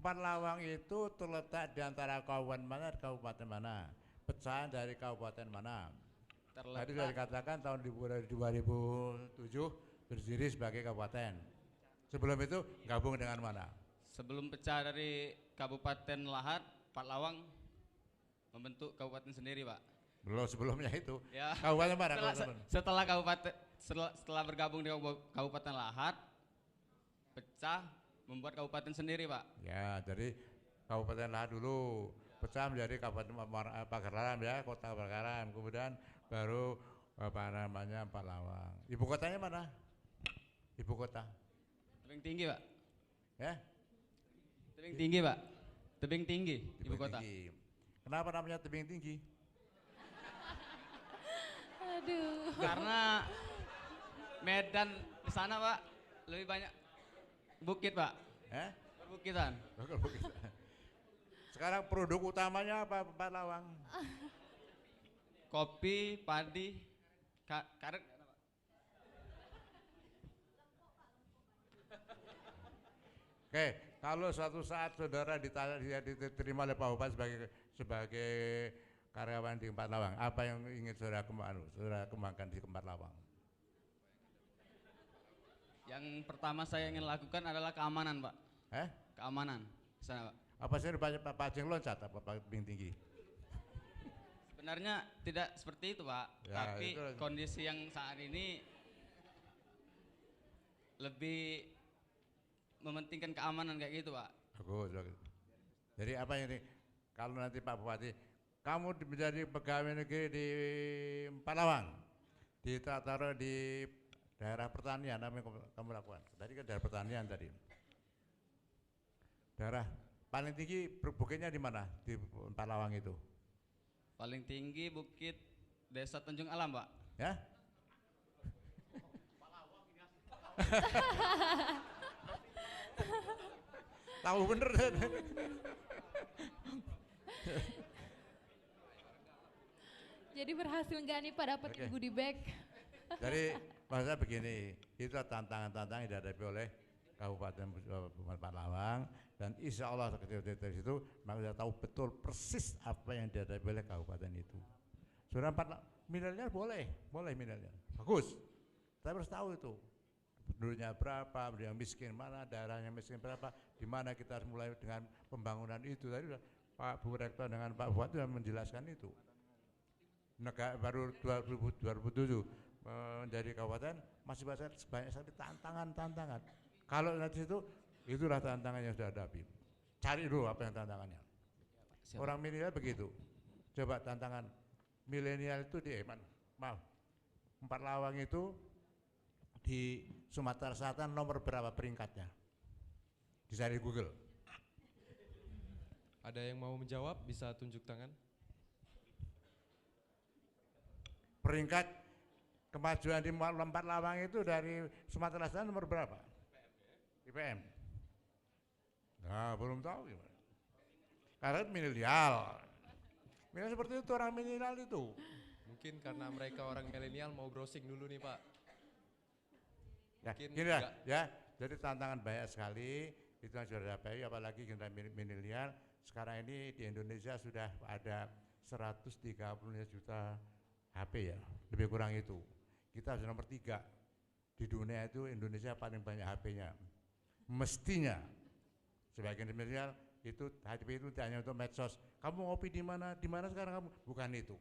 4 lawang itu terletak di antara kabupaten mana dan kabupaten mana. Pecahan dari kabupaten mana. Tadi sudah dikatakan tahun 2007 berdiri sebagai kabupaten. Sebelum itu gabung dengan mana? Sebelum pecah dari Kabupaten Lahat, Pak Lawang membentuk kabupaten sendiri, Pak. Belum, sebelumnya itu. Ya. Kabupaten mana? Setelah bergabung di Kabupaten Lahat, pecah membuat kabupaten sendiri, Pak. Ya, jadi Kabupaten Lahat dulu pecah menjadi Kabupaten Pagararan ya, Kota Pagararan. Kemudian baru apa namanya Palawang. Ibu kotanya mana? Ibu kota. Tebing tinggi, Pak. Ya? Tebing tinggi, Pak. Tebing tinggi, ibu kota. Tinggi. Kenapa namanya tebing tinggi? Aduh. Karena Medan di sana, Pak, lebih banyak bukit, Pak. Perbukitan. Sekarang produk utamanya apa Pak Lawang? Kopi, padi, karet. Oke, kalau suatu saat saudara diterima oleh Pak Bupati sebagai karyawan di Empat Lawang, apa yang ingin saudara kembangkan di Empat Lawang? Yang pertama saya ingin lakukan adalah keamanan, Pak. Keamanan di sana, Pak. Apa sih banyak pancing loncat apa tebing tinggi? Sebenarnya tidak seperti itu, Pak. Ya, tapi itu. Kondisi yang saat ini lebih mementingkan keamanan kayak gitu, Pak. Bagus. Jadi apa ini? Kalau nanti Pak Bupati, kamu menjadi pegawai negeri di Empat Lawang, ditaruh di daerah pertanian, apa yang kamu lakukan? Tadi kan daerah pertanian tadi. Daerah paling tinggi bukitnya di mana di Empat Lawang itu? Paling tinggi bukit Desa Tanjung Alam, Pak. Ya? Tahu bener. Jadi berhasil nggak nih Pak dapetin goodie bag? Jadi maksudnya begini, itu tantangan-tantangan yang dihadapi oleh Kabupaten Patlawang, dan insya Allah dari situ maka kita tahu betul persis apa yang dihadapi oleh kabupaten itu. Sudah 4 miliar boleh miliar, bagus. Tapi harus tahu itu penduduknya berapa, yang miskin mana, daerahnya miskin berapa, di mana kita harus mulai dengan pembangunan itu. Tadi Pak Bu Rektor dengan Pak Bupati sudah menjelaskan itu. Negara baru 2007 menjadi kabupaten masih banyak sekali tantangan. Kalau nanti itulah tantangan yang sudah hadapi. Cari dulu apa yang tantangannya. Siap. Orang milenial begitu. Coba tantangan milenial itu di Patlawang itu di Sumatera Selatan nomor berapa peringkatnya? Dicari Google. Ada yang mau menjawab bisa tunjuk tangan. Peringkat kemajuan di Patlawang itu dari Sumatera Selatan nomor berapa? IPM. Nah, belum tahu gimana. Karena milenial. Milenial seperti itu, orang milenial itu. Mungkin karena mereka orang milenial mau browsing dulu nih Pak. Ya, gini ya. Jadi tantangan banyak sekali itu yang sudah didapat, apalagi generasi milenial. Sekarang ini di Indonesia sudah ada 130 juta HP ya, lebih kurang itu. Kita sudah nomor 3 di dunia itu, Indonesia paling banyak HP-nya. Mestinya sebagian milenial itu HP itu hanya untuk medsos. Kamu ngopi di mana sekarang kamu? Bukan itu.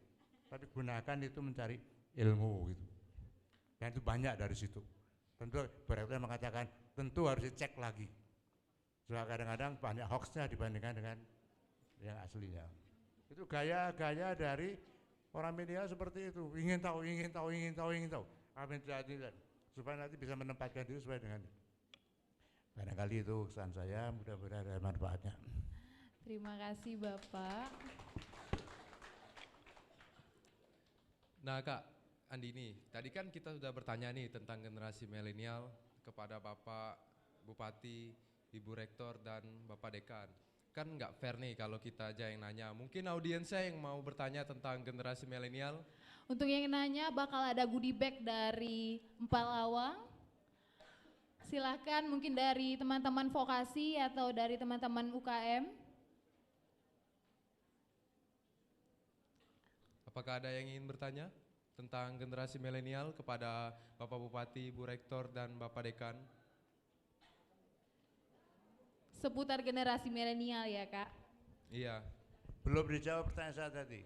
Tapi gunakan itu mencari ilmu gitu. Dan itu banyak dari situ. Tentu berektor mengatakan tentu harus dicek lagi. Soalnya kadang-kadang banyak hoaxnya dibandingkan dengan yang aslinya. Itu gaya-gaya dari orang media seperti itu. Ingin tahu. Apa yang terjadi, supaya nanti bisa menempatkan diri sesuai dengan. Barangkali itu kesan saya, mudah-mudahan ada manfaatnya. Terima kasih Bapak. Nah Kak Andini, tadi kan kita sudah bertanya nih tentang generasi milenial kepada Bapak Bupati, Ibu Rektor, dan Bapak Dekan. Kan nggak fair nih kalau kita aja yang nanya. Mungkin audiensnya yang mau bertanya tentang generasi milenial. Untuk yang nanya bakal ada goodie bag dari Empalawang. Silakan mungkin dari teman-teman vokasi atau dari teman-teman UKM. Apakah ada yang ingin bertanya tentang generasi milenial kepada Bapak Bupati, Ibu Rektor, dan Bapak Dekan? Seputar generasi milenial ya Kak? Iya. Belum dijawab pertanyaan saya tadi.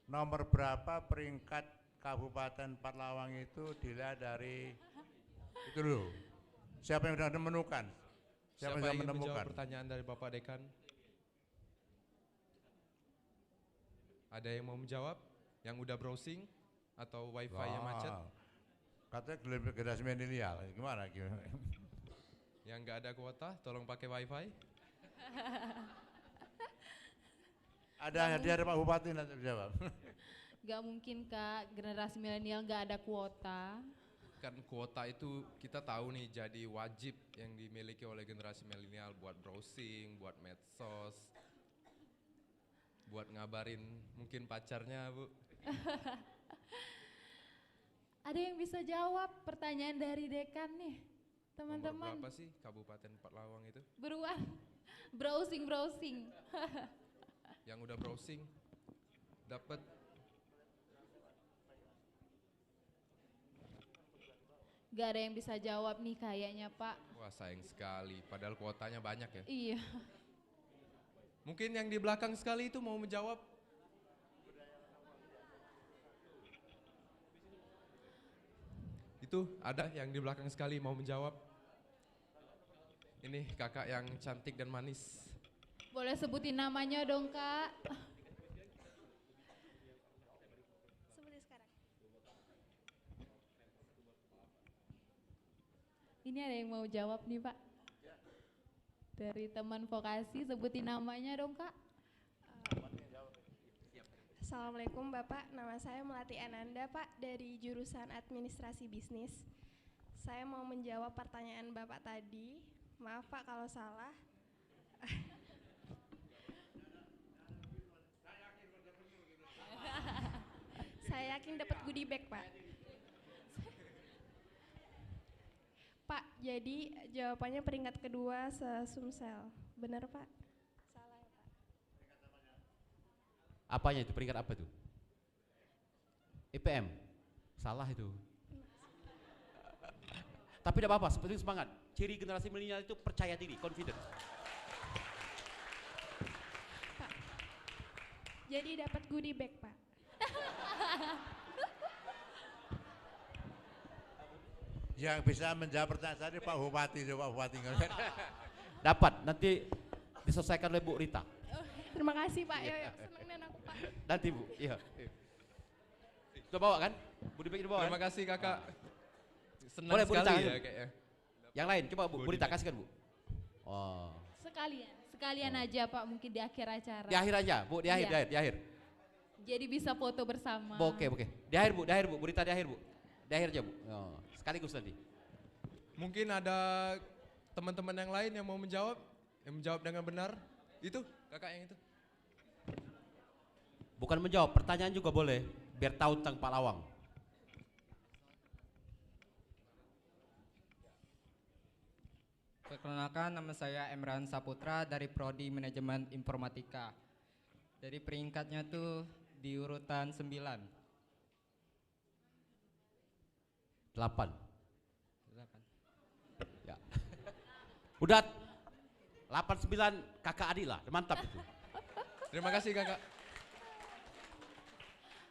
Nomor berapa peringkat Kabupaten Patlawang itu dilihat dari itu dulu. Siapa yang sudah menemukan? Siapa yang ingin menjawab pertanyaan dari Bapak Dekan? Ada yang mau menjawab? Yang udah browsing atau wifi-nya macet? Katanya generasi milenial, gimana? Yang nggak ada kuota, tolong pakai wifi. Ada hadiah dari Pak Bupati nanti jawab. Gak mungkin Kak, generasi milenial gak ada kuota. Kan kuota itu kita tahu nih jadi wajib yang dimiliki oleh generasi milenial buat browsing, buat medsos, buat ngabarin mungkin pacarnya Bu. Ada yang bisa jawab pertanyaan dari Dekan nih, teman-teman? Nomor berapa sih Kabupaten Patlawang itu? Beruang, browsing. Yang udah browsing dapat. Gak ada yang bisa jawab nih kayaknya Pak. Wah sayang sekali, padahal kuotanya banyak ya. Iya. Mungkin yang di belakang sekali itu mau menjawab. Itu ada yang di belakang sekali mau menjawab. Ini kakak yang cantik dan manis. Boleh sebutin namanya dong Kak. Sebutin sekarang. Ini ada yang mau jawab nih Pak. Dari teman vokasi, sebutin namanya dong Kak. Assalamualaikum Bapak, nama saya Melati Ananda Pak dari jurusan Administrasi Bisnis. Saya mau menjawab pertanyaan Bapak tadi. Maaf Pak kalau salah. Saya yakin dapat goodie bag, Pak. Pak, jadi jawabannya peringkat kedua se-Sumsel. Benar, Pak? Salah ya, Pak? Apanya itu? Peringkat apa itu? IPM? Salah itu. Tapi tidak apa-apa, seperti semangat. Ciri generasi milenial itu percaya diri, confident. Pak, jadi dapat goodie bag, Pak. Yang bisa menjawab pertanyaan saya Pak Bupati, Pak Bupati. Dapat, nanti diselesaikan oleh Bu Rita. Terima kasih Pak, yo, seneng dan aku Pak. Nanti Bu, iya. Sudah bawa kan? Budi Bagi dibawa. Terima kasih Kakak. Senang Boleh, Bu Rita, sekali ya kayaknya. Yang lain, coba Bu Rita kasihkan Bu. Oh. Sekalian aja Pak, mungkin di akhir acara. Di akhir aja, Bu, di akhir, Iya. di akhir. Jadi bisa foto bersama. Oke. Di akhir Bu, Bu Rita di akhir Bu. Di akhir aja Bu. Oh, sekaligus nanti. Mungkin ada teman-teman yang lain yang mau menjawab, dengan benar. Itu, kakak yang itu. Bukan menjawab, pertanyaan juga boleh, biar tahu tentang Pak Lawang. Perkenalkan, nama saya Emran Saputra dari Prodi Manajemen Informatika. Dari peringkatnya tuh di urutan 9. 8. Ya. Udah 89 kakak adik lah, mantap itu. Terima kasih kakak.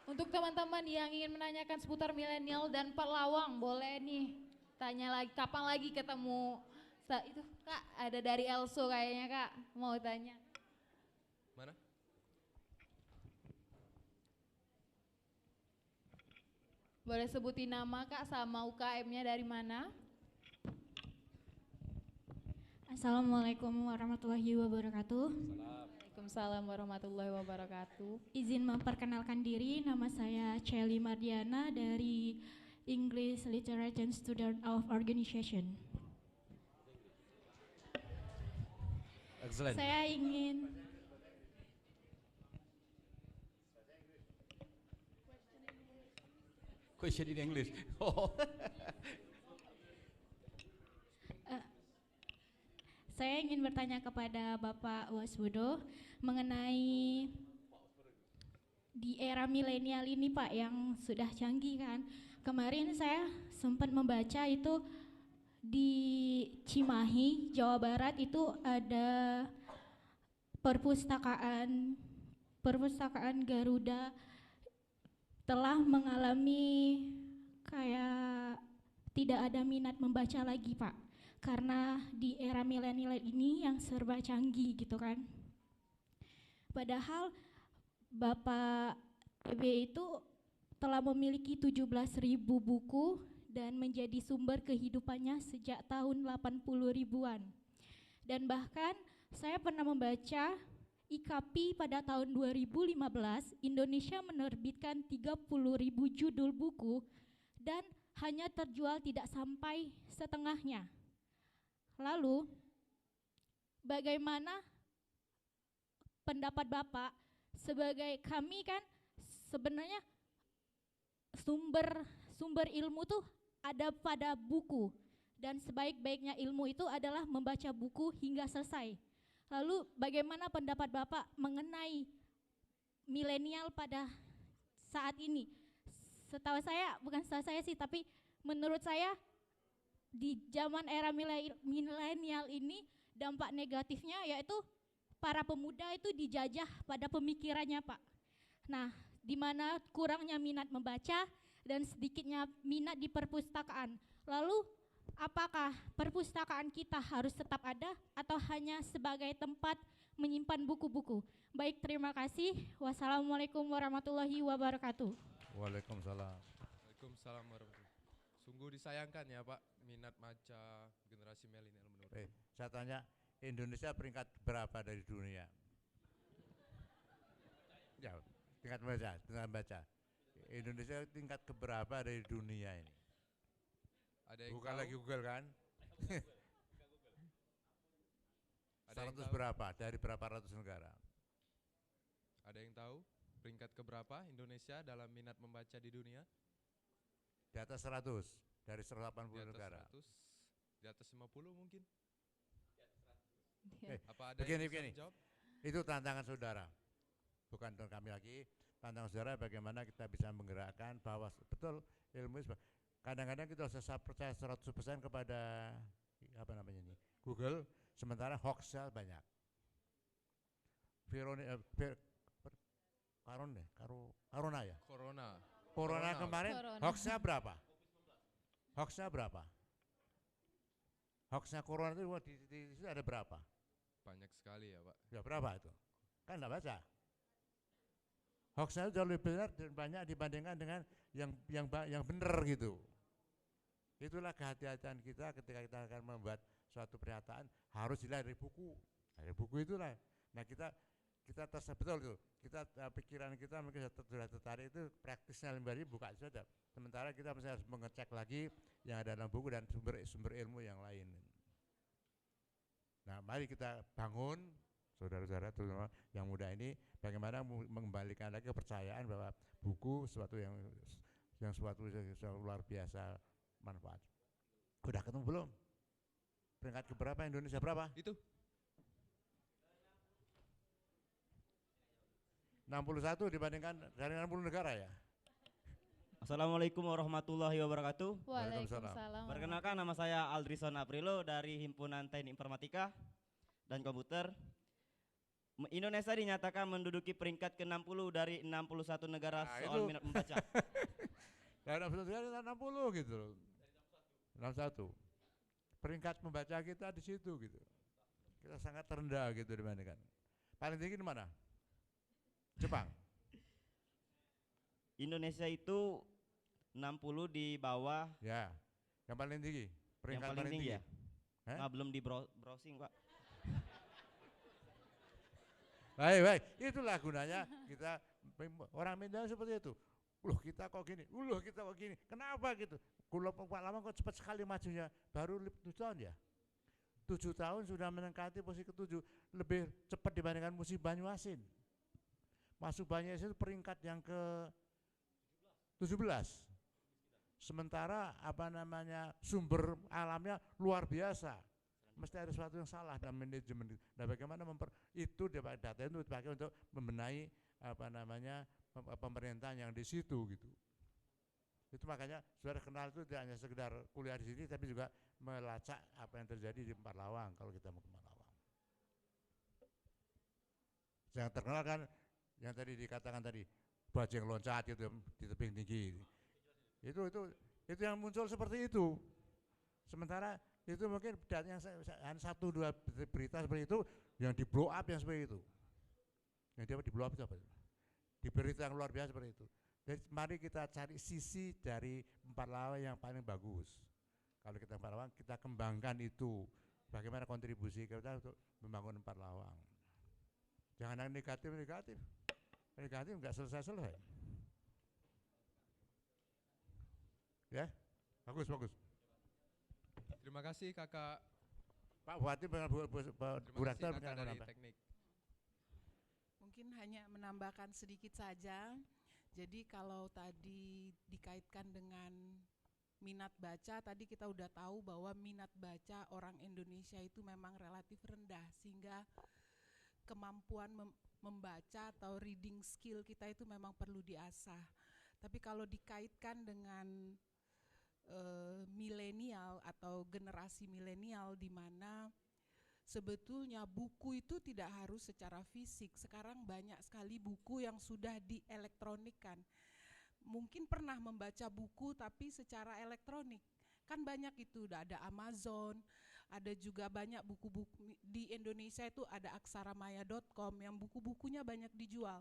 Untuk teman-teman yang ingin menanyakan seputar milenial dan Pak Lawang, boleh nih tanya lagi, kapan lagi ketemu? Itu Kak, ada dari Elso kayaknya Kak, mau tanya. Mana? Boleh sebutin nama Kak sama UKM-nya dari mana? Assalamualaikum warahmatullahi wabarakatuh. Waalaikumsalam warahmatullahi wabarakatuh. Izin memperkenalkan diri, nama saya Celi Mardiana dari English Literature Student of Organization. Excellent. Saya ingin Question in English. Oh. Saya ingin bertanya kepada Bapak Waswodo mengenai di era milenial ini Pak yang sudah canggih kan. Kemarin saya sempat membaca itu di Cimahi, Jawa Barat itu ada perpustakaan Garuda telah mengalami kayak tidak ada minat membaca lagi Pak. Karena di era milenial ini yang serba canggih gitu kan. Padahal Bapak TB itu telah memiliki 17.000 buku dan menjadi sumber kehidupannya sejak tahun 80-ribuan. Dan bahkan saya pernah membaca IKP pada tahun 2015 Indonesia menerbitkan 30.000 judul buku dan hanya terjual tidak sampai setengahnya. Lalu, bagaimana pendapat Bapak sebagai kami kan sebenarnya sumber ilmu tuh ada pada buku dan sebaik-baiknya ilmu itu adalah membaca buku hingga selesai. Lalu, bagaimana pendapat Bapak mengenai milenial pada saat ini? Setahu saya, bukan setahu saya sih, tapi menurut saya di zaman era milenial ini dampak negatifnya yaitu para pemuda itu dijajah pada pemikirannya Pak. Nah, di mana kurangnya minat membaca dan sedikitnya minat di perpustakaan. Lalu apakah perpustakaan kita harus tetap ada atau hanya sebagai tempat menyimpan buku-buku? Baik, terima kasih. Wassalamualaikum warahmatullahi wabarakatuh. Waalaikumsalam. Waalaikumsalam warahmatullahi. Sungguh disayangkan ya Pak, minat baca generasi milenial menurun. Saya tanya, Indonesia peringkat berapa dari dunia? Ya, tingkat baca. Indonesia tingkat keberapa dari dunia ini? Ada yang Buka tahu? lagi Google kan? Ada yang 100 tahu? berapa? Dari berapa ratus negara? Ada yang tahu peringkat keberapa Indonesia dalam minat membaca di dunia? Di atas 100 dari 180 Di atas negara. 100, di atas 50 mungkin. Apa ada Begini, yang bisa begini. menjawab? Itu tantangan saudara. Bukan untuk kami lagi. Tantangan saudara bagaimana kita bisa menggerakkan bahwa betul ilmu itu. Kadang-kadang kita usah percaya 100% kepada apa namanya ini Google, sementara hoaxnya banyak. Corona ya? Corona kemarin hoaxnya berapa? Hoaxnya berapa? Hoaxnya corona itu di situ ada berapa? Banyak sekali ya Pak. Ya berapa itu? Kan enggak baca. Hoaxnya jauh lebih benar dan banyak dibandingkan dengan yang benar gitu. Itulah kehati-hatian kita ketika kita akan membuat suatu pernyataan harus dilihat dari buku. Dari buku itulah. Nah kita betul itu. Kita pikiran kita mungkin sudah tertarik itu praktisnya lebih buka saja. Sementara kita masih harus mengecek lagi yang ada dalam buku dan sumber ilmu yang lain. Nah, mari kita bangun saudara-saudara terutama yang muda ini bagaimana mengembalikan lagi kepercayaan bahwa buku sesuatu yang luar biasa manfaat. Udah ketemu belum? Peringkat keberapa Indonesia berapa? Itu 61 dibandingkan dari 60 negara ya. Assalamualaikum warahmatullahi wabarakatuh. Waalaikumsalam. Perkenalkan, nama saya Aldrison Aprilo dari Himpunan Teknik Informatika dan Komputer. Indonesia dinyatakan menduduki peringkat ke-60 dari 61 negara soal minat membaca. Dari 61 negara 60 gitu loh. 61. Peringkat membaca kita di situ gitu. Kita sangat rendah gitu dibandingkan. Paling tinggi di mana? Jepang. Indonesia itu 60 di bawah. Ya. Yang paling tinggi. Peringkat yang paling tinggi ya? Nah, belum di browsing, Pak. Baik. Itulah gunanya kita orang Mindanao seperti itu. Loh kita kok gini, kenapa gitu? Pak Lama kok cepat sekali majunya, baru 7 tahun ya? 7 tahun sudah mendekati posisi ke-7, lebih cepat dibandingkan musim Banyuasin. Masuk Banyuasin itu peringkat yang ke-17. Sementara sumber alamnya luar biasa. Mesti ada sesuatu yang salah dalam manajemen. Nah, bagaimana itu data itu dipakai untuk membenahi pemerintahan yang di situ gitu. Itu makanya saudara kenal itu tidak hanya sekedar kuliah di sini, tapi juga melacak apa yang terjadi di Empat Lawang kalau kita mau ke Empat Lawang. Yang terkenal kan yang tadi dikatakan tadi bajing loncat itu di tebing tinggi. Itu yang muncul seperti itu. Sementara itu mungkin yang satu dua berita seperti itu yang di blow up yang seperti itu. Yang dia di blow up itu apa? Di berita yang luar biasa seperti itu. Jadi mari kita cari sisi dari Empat Lawang yang paling bagus. Kalau kita Empat Lawang, kita kembangkan itu. Bagaimana kontribusi kita untuk membangun Empat Lawang. Jangan yang negatif. Negatif enggak selesai. Ya, bagus. Terima kasih Kakak. Pak Bupati, Bu Rektor dari teknik. Mungkin hanya menambahkan sedikit saja. Jadi kalau tadi dikaitkan dengan minat baca, tadi kita udah tahu bahwa minat baca orang Indonesia itu memang relatif rendah, sehingga kemampuan membaca atau reading skill kita itu memang perlu diasah. Tapi kalau dikaitkan dengan milenial atau generasi milenial, di mana sebetulnya buku itu tidak harus secara fisik. Sekarang banyak sekali buku yang sudah dielektronikkan. Mungkin pernah membaca buku tapi secara elektronik. Kan banyak itu, udah ada Amazon, ada juga banyak buku-buku di Indonesia itu ada aksaramaya.com yang buku-bukunya banyak dijual.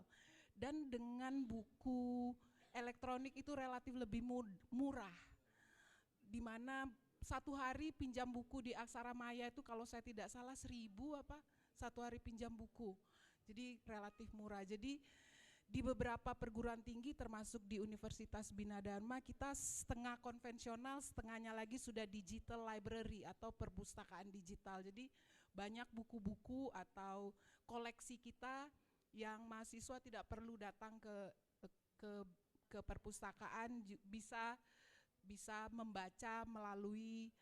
Dan dengan buku elektronik itu relatif lebih murah. Di mana satu hari pinjam buku di Aksaramaya itu kalau saya tidak salah 1.000 satu hari pinjam buku. Jadi relatif murah. Jadi di beberapa perguruan tinggi termasuk di Universitas Bina Dharma kita setengah konvensional, setengahnya lagi sudah digital library atau perpustakaan digital. Jadi banyak buku-buku atau koleksi kita yang mahasiswa tidak perlu datang ke perpustakaan, bisa membaca melalui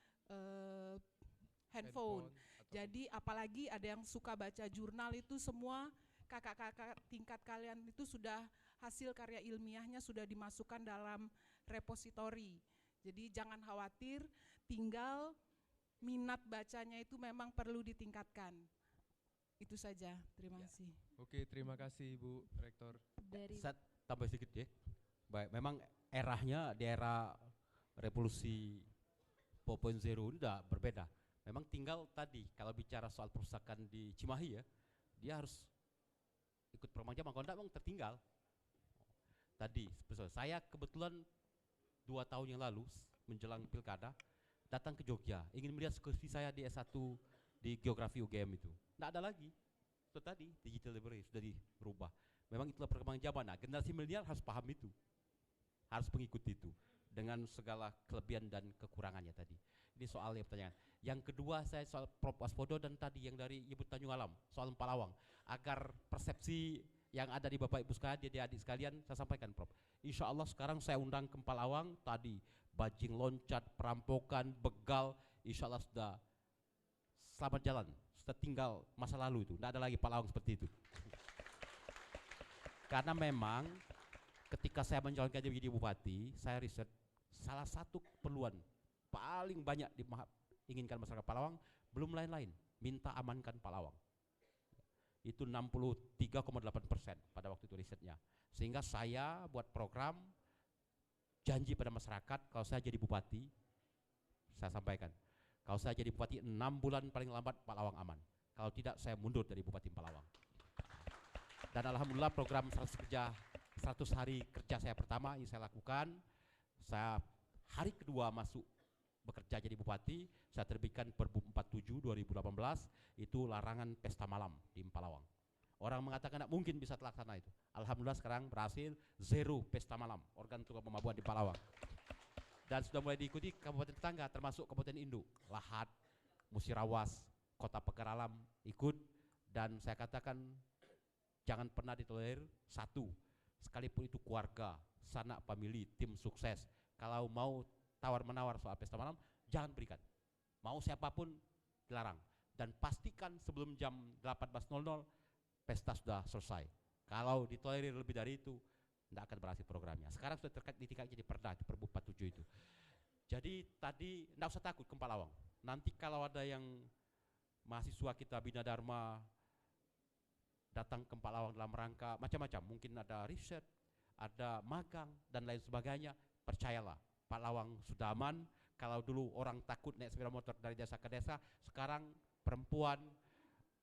handphone. Jadi apalagi ada yang suka baca jurnal, itu semua kakak-kakak tingkat kalian itu sudah hasil karya ilmiahnya sudah dimasukkan dalam repositori. Jadi jangan khawatir, tinggal minat bacanya itu memang perlu ditingkatkan. Itu saja, terima kasih. Oke, terima kasih Bu Rektor. Saya tambah sedikit ya. Baik, memang eranya di era revolusi 4.0 ini udah berbeda. Memang tinggal tadi kalau bicara soal perpustakaan di Cimahi ya, dia harus ikut program zaman, kalau enggak memang tertinggal. Tadi saya kebetulan 2 tahun yang lalu menjelang pilkada datang ke Jogja, ingin melihat skripsi saya di S1 di geografi UGM itu. Enggak ada lagi. Itu tadi digital library sudah dirubah. Memang itulah perkembangan zaman. Nah, generasi milenial harus paham itu. Harus mengikuti itu dengan segala kelebihan dan kekurangannya tadi. Ini soal yang pertanyaan. Yang kedua saya soal Prof. Waspodo dan tadi yang dari Ibu Tanjung Alam soal Empalawang, agar persepsi yang ada di Bapak Ibu sekalian, adik-adik sekalian, saya sampaikan Prof. Insya Allah sekarang saya undang ke Empalawang, tadi bajing loncat, perampokan, begal, insya Allah sudah selamat jalan, sudah tinggal masa lalu itu, tidak ada lagi Empalawang seperti itu. Karena memang ketika saya mencalonkan jadi bupati, saya riset salah satu keperluan paling banyak diinginkan masyarakat Palawang belum lain-lain, minta amankan Palawang. Itu 63,8% pada waktu itu risetnya. Sehingga saya buat program janji pada masyarakat kalau saya jadi bupati, saya sampaikan, kalau saya jadi bupati 6 bulan paling lambat Palawang aman. Kalau tidak saya mundur dari Bupati Palawang. Dan alhamdulillah program 100 hari kerja saya pertama ini saya lakukan. Saya hari kedua masuk bekerja jadi bupati, saya terbitkan Perbu 47 2018, itu larangan pesta malam di Empalawang. Orang mengatakan tidak mungkin bisa terlaksana itu. Alhamdulillah sekarang berhasil, zero pesta malam, organ tunggal pemabuan di Palawang. Dan sudah mulai diikuti kabupaten tetangga termasuk Kabupaten Induk, Lahat, Musirawas, Kota Pegaralam ikut, dan saya katakan jangan pernah ditolerir satu, sekalipun itu keluarga, sanak famili, tim sukses, kalau mau tawar-menawar soal pesta malam, jangan berikan. Mau siapapun dilarang. Dan pastikan sebelum jam 18.00 pesta sudah selesai. Kalau ditolerir lebih dari itu, tidak akan berhasil programnya. Sekarang sudah terkait ditingkat jadi perda, di Perbu 47 itu. Jadi tadi tidak usah takut ke Empalawang. Nanti kalau ada yang mahasiswa kita Bina Dharma datang ke Empalawang dalam rangka macam-macam, mungkin ada riset, ada magang, dan lain sebagainya, percayalah. Palawang sudah aman. Kalau dulu orang takut naik sepeda motor dari desa ke desa, sekarang perempuan,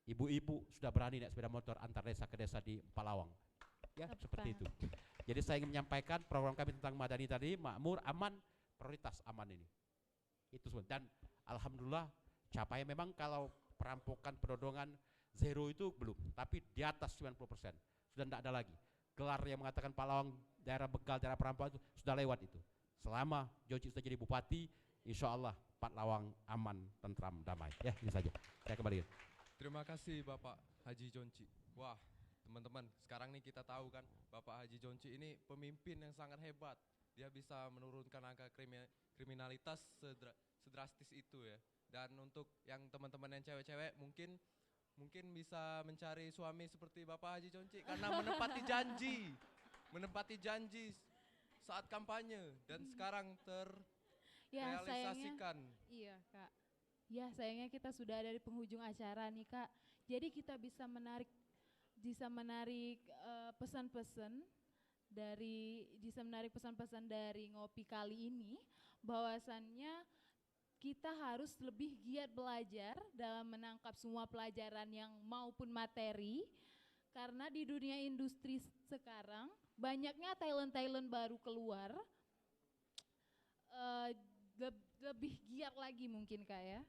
ibu-ibu sudah berani naik sepeda motor antar desa ke desa di Palawang. Ya, seperti itu. Jadi saya ingin menyampaikan program kami tentang Madani tadi, makmur, aman, prioritas aman ini. Itu semua. Dan alhamdulillah capaian memang kalau perampokan, penodongan zero itu belum, tapi di atas 90%. Sudah tidak ada lagi. Gelar yang mengatakan Palawang daerah begal, daerah perampokan itu sudah lewat itu. Selama Joci sudah jadi bupati, insya Allah Patlawang aman, tentram, damai. Ya, ini saja. Saya kembali. Terima kasih Bapak Haji Jonci. Wah, teman-teman, sekarang nih kita tahu kan Bapak Haji Jonci ini pemimpin yang sangat hebat. Dia bisa menurunkan angka kriminalitas sedrastis itu ya. Dan untuk yang teman-teman yang cewek-cewek mungkin bisa mencari suami seperti Bapak Haji Jonci karena menepati janji saat kampanye dan sekarang terrealisasikan. Iya Kak. Ya sayangnya kita sudah ada di penghujung acara nih Kak. Jadi kita bisa menarik pesan-pesan dari ngopi kali ini, bahwasannya kita harus lebih giat belajar dalam menangkap semua pelajaran yang maupun materi, karena di dunia industri sekarang banyaknya talent baru keluar, lebih giat lagi mungkin Kak ya.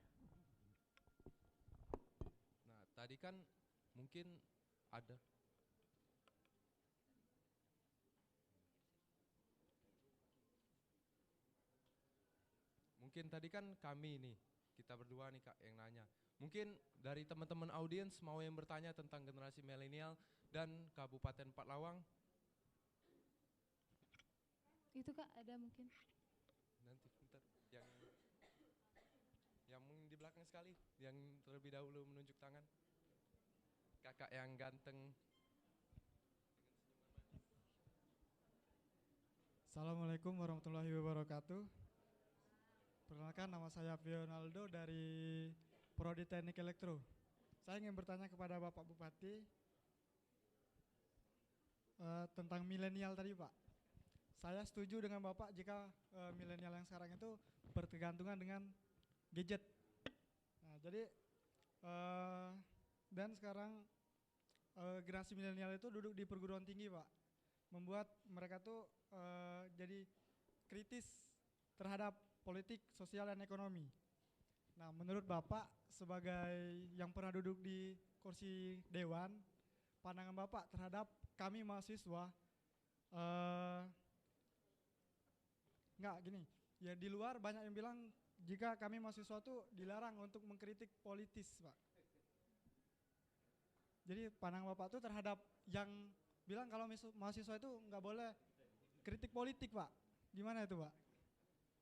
Nah tadi kan mungkin ada mungkin tadi kan kami nih, kita berdua nih Kak yang nanya. Mungkin dari teman-teman audiens mau yang bertanya tentang generasi milenial dan Kabupaten Empat-Lawang. Itu Kak ada mungkin. Nanti bentar, yang di belakang sekali, yang terlebih dahulu menunjuk tangan. Kakak yang ganteng. Assalamualaikum warahmatullahi wabarakatuh. Perkenalkan, nama saya Fionaldo dari Prodi Teknik Elektro. Saya ingin bertanya kepada Bapak Bupati tentang milenial tadi Pak. Saya setuju dengan Bapak jika milenial yang sekarang itu berkegantungan dengan gadget. Nah, jadi dan sekarang generasi milenial itu duduk di perguruan tinggi Pak, membuat mereka tuh jadi kritis terhadap politik, sosial, dan ekonomi. Nah, menurut Bapak sebagai yang pernah duduk di kursi dewan, pandangan Bapak terhadap kami mahasiswa, enggak gini, ya di luar banyak yang bilang jika kami mahasiswa itu dilarang untuk mengkritik politis Pak. Jadi pandangan Bapak itu terhadap yang bilang kalau mahasiswa itu nggak boleh kritik politik Pak, gimana itu Pak?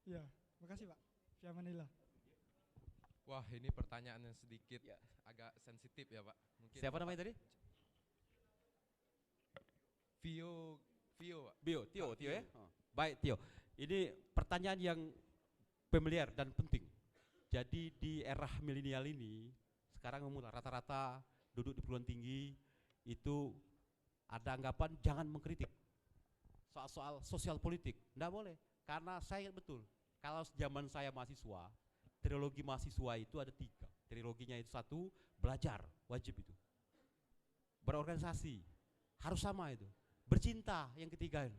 Ya, makasih Pak. Fiamanillah. Wah, ini pertanyaan yang sedikit agak sensitif ya Pak. Mungkin Siapa namanya tadi? Tio Pak. Tio ya? Baik Tio, ini pertanyaan yang familiar dan penting. Jadi di era milenial ini, sekarang rata-rata duduk di perguruan tinggi itu ada anggapan jangan mengkritik soal sosial politik. Nggak boleh, karena saya ingat betul, kalau zaman saya mahasiswa, trilogi mahasiswa itu ada 3. Triloginya itu 1, belajar, wajib itu. Berorganisasi, harus sama itu. Bercinta, yang ketiga itu.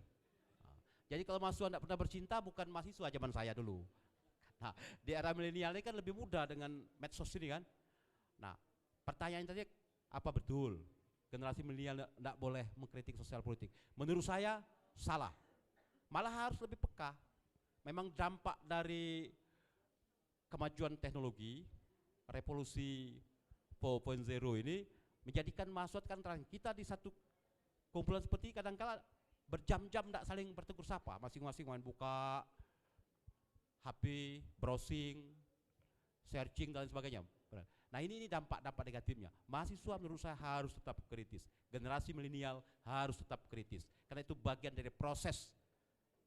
Nah, jadi kalau mahasiswa tidak pernah bercinta, bukan mahasiswa zaman saya dulu. Nah, di era milenial ini kan lebih mudah dengan medsos ini kan. Nah, pertanyaan tadi, apa betul generasi milenial tidak boleh mengkritik sosial politik? Menurut saya salah. Malah harus lebih peka. Memang dampak dari kemajuan teknologi, revolusi 4.0 ini menjadikan mahasiswa kan terang. Kita di satu kumpulan seperti kadang-kala berjam-jam tidak saling bertegur sapa, masing-masing main buka HP, browsing, searching dan sebagainya. Nah ini dampak-dampak negatifnya. Mahasiswa menurut saya harus tetap kritis. Generasi milenial harus tetap kritis. Karena itu bagian dari proses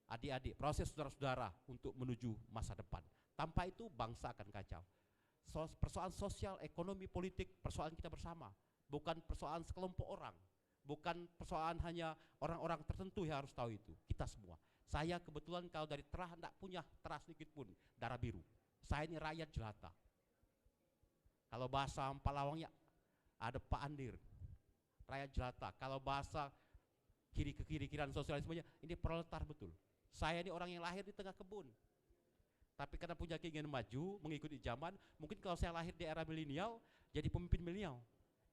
adik-adik, proses saudara-saudara untuk menuju masa depan. Tanpa itu bangsa akan kacau. Persoalan sosial, ekonomi, politik, persoalan kita bersama. Bukan persoalan sekelompok orang. Bukan persoalan hanya orang-orang tertentu yang harus tahu itu. Kita semua. Saya kebetulan kalau dari terah tidak punya terah sedikit pun darah biru. Saya ini rakyat jelata. Kalau bahasa Empat-Lawangnya ada Pak Andir, rakyat jelata. Kalau bahasa kiri ke kiri, kirian sosialismenya, ini proletar betul. Saya ini orang yang lahir di tengah kebun. Tapi karena punya keinginan maju, mengikuti zaman, mungkin kalau saya lahir di era milenial, jadi pemimpin milenial.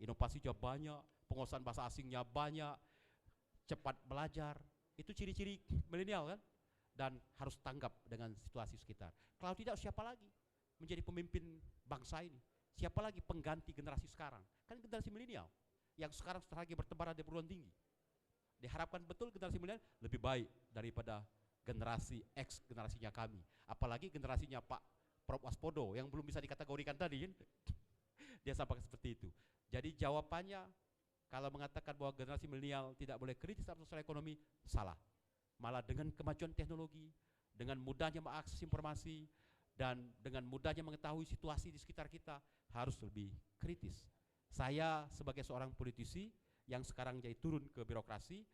Inovasi juga banyak, penguasaan bahasa asingnya banyak, cepat belajar. Itu ciri-ciri milenial kan? Dan harus tanggap dengan situasi sekitar. Kalau tidak, siapa lagi menjadi pemimpin bangsa ini? Siapa lagi pengganti generasi sekarang? Kan generasi milenial yang sekarang sudah lagi bertebaran di perguruan tinggi. Diharapkan betul generasi milenial lebih baik daripada generasi X, generasinya kami. Apalagi generasinya Pak Prof. Waspodo yang belum bisa dikategorikan tadi. Dia sampaikan seperti itu. Jadi jawabannya, kalau mengatakan bahwa generasi milenial tidak boleh kritis dalam sosial ekonomi, salah. Malah dengan kemajuan teknologi, dengan mudahnya mengakses informasi, dan dengan mudahnya mengetahui situasi di sekitar kita, harus lebih kritis. Saya sebagai seorang politisi yang sekarang jadi turun ke birokrasi,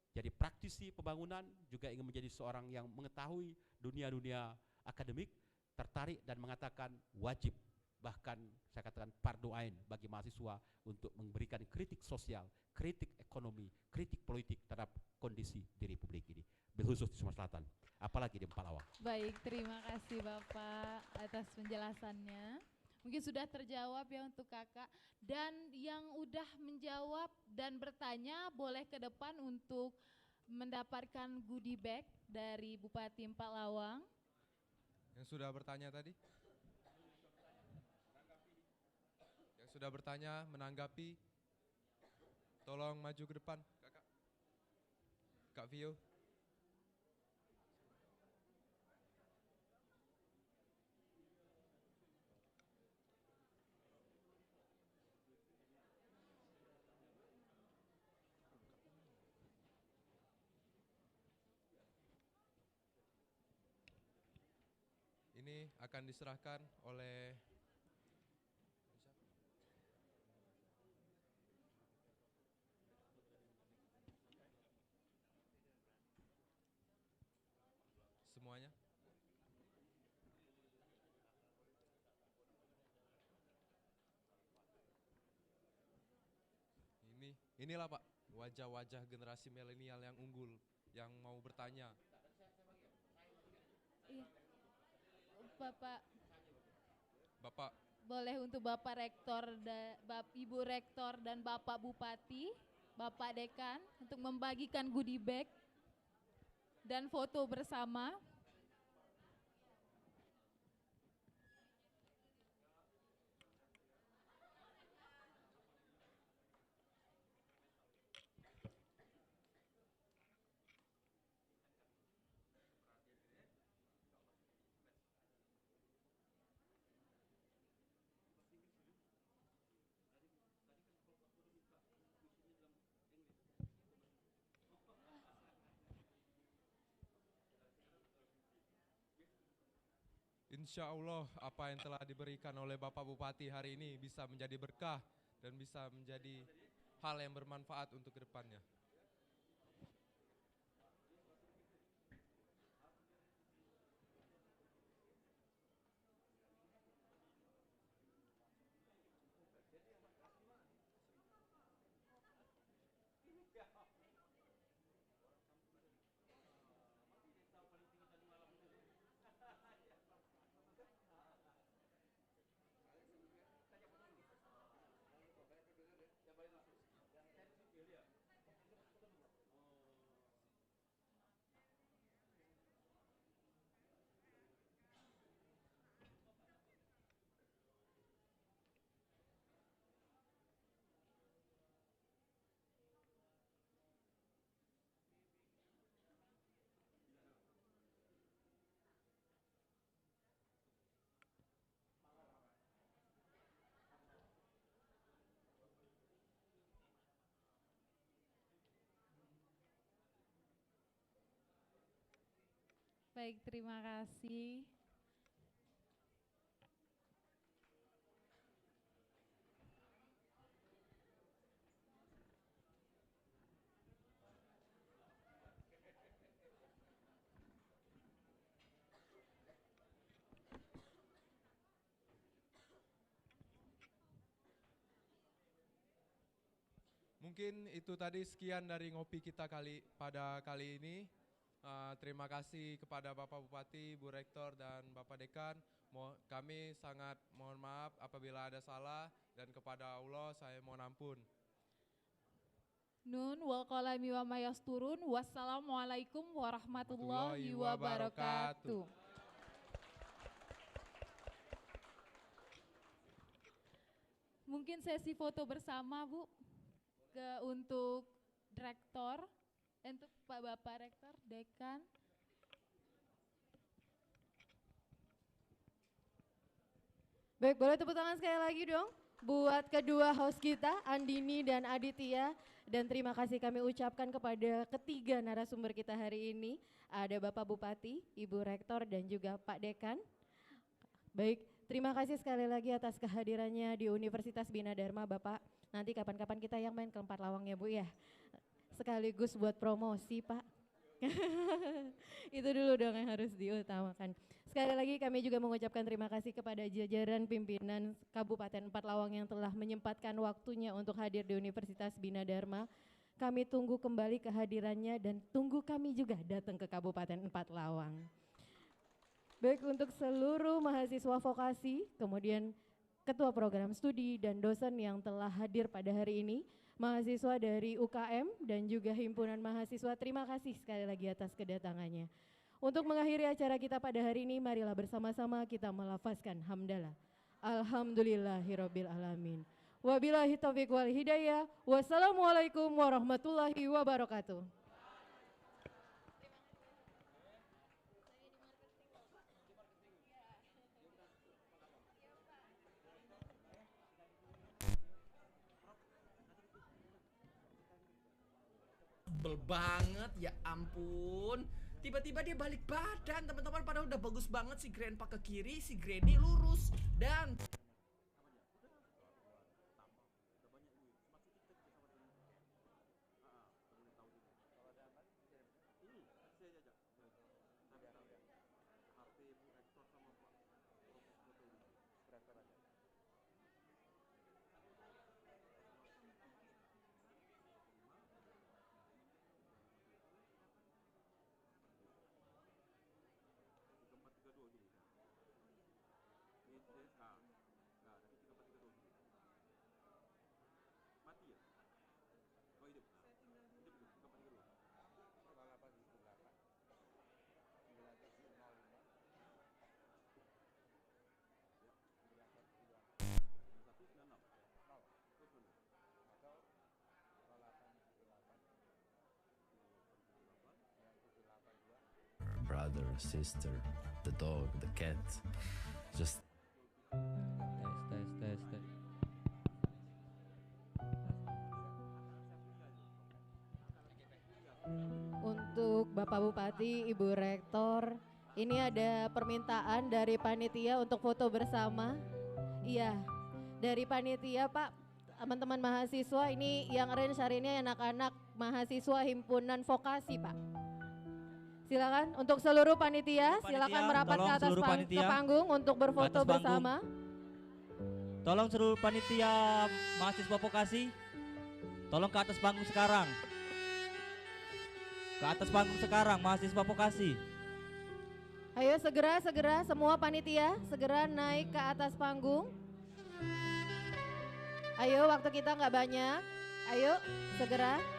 jadi praktisi pembangunan, juga ingin menjadi seorang yang mengetahui dunia-dunia akademik, tertarik dan mengatakan wajib, bahkan saya katakan fardu ain bagi mahasiswa untuk memberikan kritik sosial, kritik ekonomi, kritik politik terhadap kondisi di Republik ini, khusus di Sumatera Selatan, apalagi di Empat-Lawang. Baik, terima kasih Bapak atas penjelasannya. Mungkin sudah terjawab ya untuk kakak. Dan yang udah menjawab dan bertanya boleh ke depan untuk mendapatkan goodie bag dari Bupati Empat-Lawang. Yang sudah bertanya tadi? Yang sudah bertanya, menanggapi, tolong maju ke depan, kakak. Kak Vio. Ini akan diserahkan oleh semuanya. Inilah Pak, wajah-wajah generasi milenial yang unggul, yang mau bertanya. Iya. Bapak. Bapak. Boleh untuk Bapak Rektor, Ibu Rektor dan Bapak Bupati, Bapak Dekan untuk membagikan goodie bag dan foto bersama. Insya Allah apa yang telah diberikan oleh Bapak Bupati hari ini bisa menjadi berkah dan bisa menjadi hal yang bermanfaat untuk kedepannya. Baik, terima kasih. Mungkin itu tadi sekian dari ngopi kita pada kali ini. Terima kasih kepada Bapak Bupati, Bu Rektor, dan Bapak Dekan. Kami sangat mohon maaf apabila ada salah, dan kepada Allah saya mohon ampun. Nun wal qalami wa ma yasturun. Wassalamualaikum warahmatullahi wabarakatuh. Mungkin sesi foto bersama, Bu, untuk Rektor, untuk Pak Bapak Rektor, Dekan. Baik, boleh tepuk tangan sekali lagi dong buat kedua host kita, Andini dan Aditya. Dan terima kasih kami ucapkan kepada ketiga narasumber kita hari ini. Ada Bapak Bupati, Ibu Rektor, dan juga Pak Dekan. Baik, terima kasih sekali lagi atas kehadirannya di Universitas Bina Dharma, Bapak. Nanti kapan-kapan kita yang main ke Empat Lawang ya, Bu ya. Sekaligus buat promosi, Pak. Itu dulu dong yang harus diutamakan. Sekali lagi kami juga mengucapkan terima kasih kepada jajaran pimpinan Kabupaten Empat Lawang yang telah menyempatkan waktunya untuk hadir di Universitas Bina Dharma. Kami tunggu kembali kehadirannya dan tunggu kami juga datang ke Kabupaten Empat Lawang. Baik, untuk seluruh mahasiswa vokasi, kemudian ketua program studi dan dosen yang telah hadir pada hari ini, mahasiswa dari UKM dan juga himpunan mahasiswa, terima kasih sekali lagi atas kedatangannya. Untuk mengakhiri acara kita pada hari ini, marilah bersama-sama kita melafazkan hamdalah. Alhamdulillahirabbil alamin. Wabillahi taufiq wal hidayah. Wassalamualaikum warahmatullahi wabarakatuh. Tebel banget, ya ampun. Tiba-tiba dia balik badan, teman-teman. Padahal udah bagus banget si Grandpa ke kiri, si Granny lurus. Dan brother, sister, the dog, the cat, just Tes. Untuk Bapak Bupati, Ibu Rektor, ini ada permintaan dari panitia untuk foto bersama. Iya, dari panitia Pak, teman-teman mahasiswa ini yang arrange hari ini anak-anak mahasiswa himpunan vokasi Pak. Silakan untuk seluruh panitia, silakan merapat ke atas ke panggung untuk berfoto bersama. Tolong seluruh panitia mahasiswa vokasi, tolong ke atas panggung sekarang. Ke atas panggung sekarang mahasiswa vokasi. Ayo segera semua panitia segera naik ke atas panggung. Ayo waktu kita nggak banyak. Ayo segera.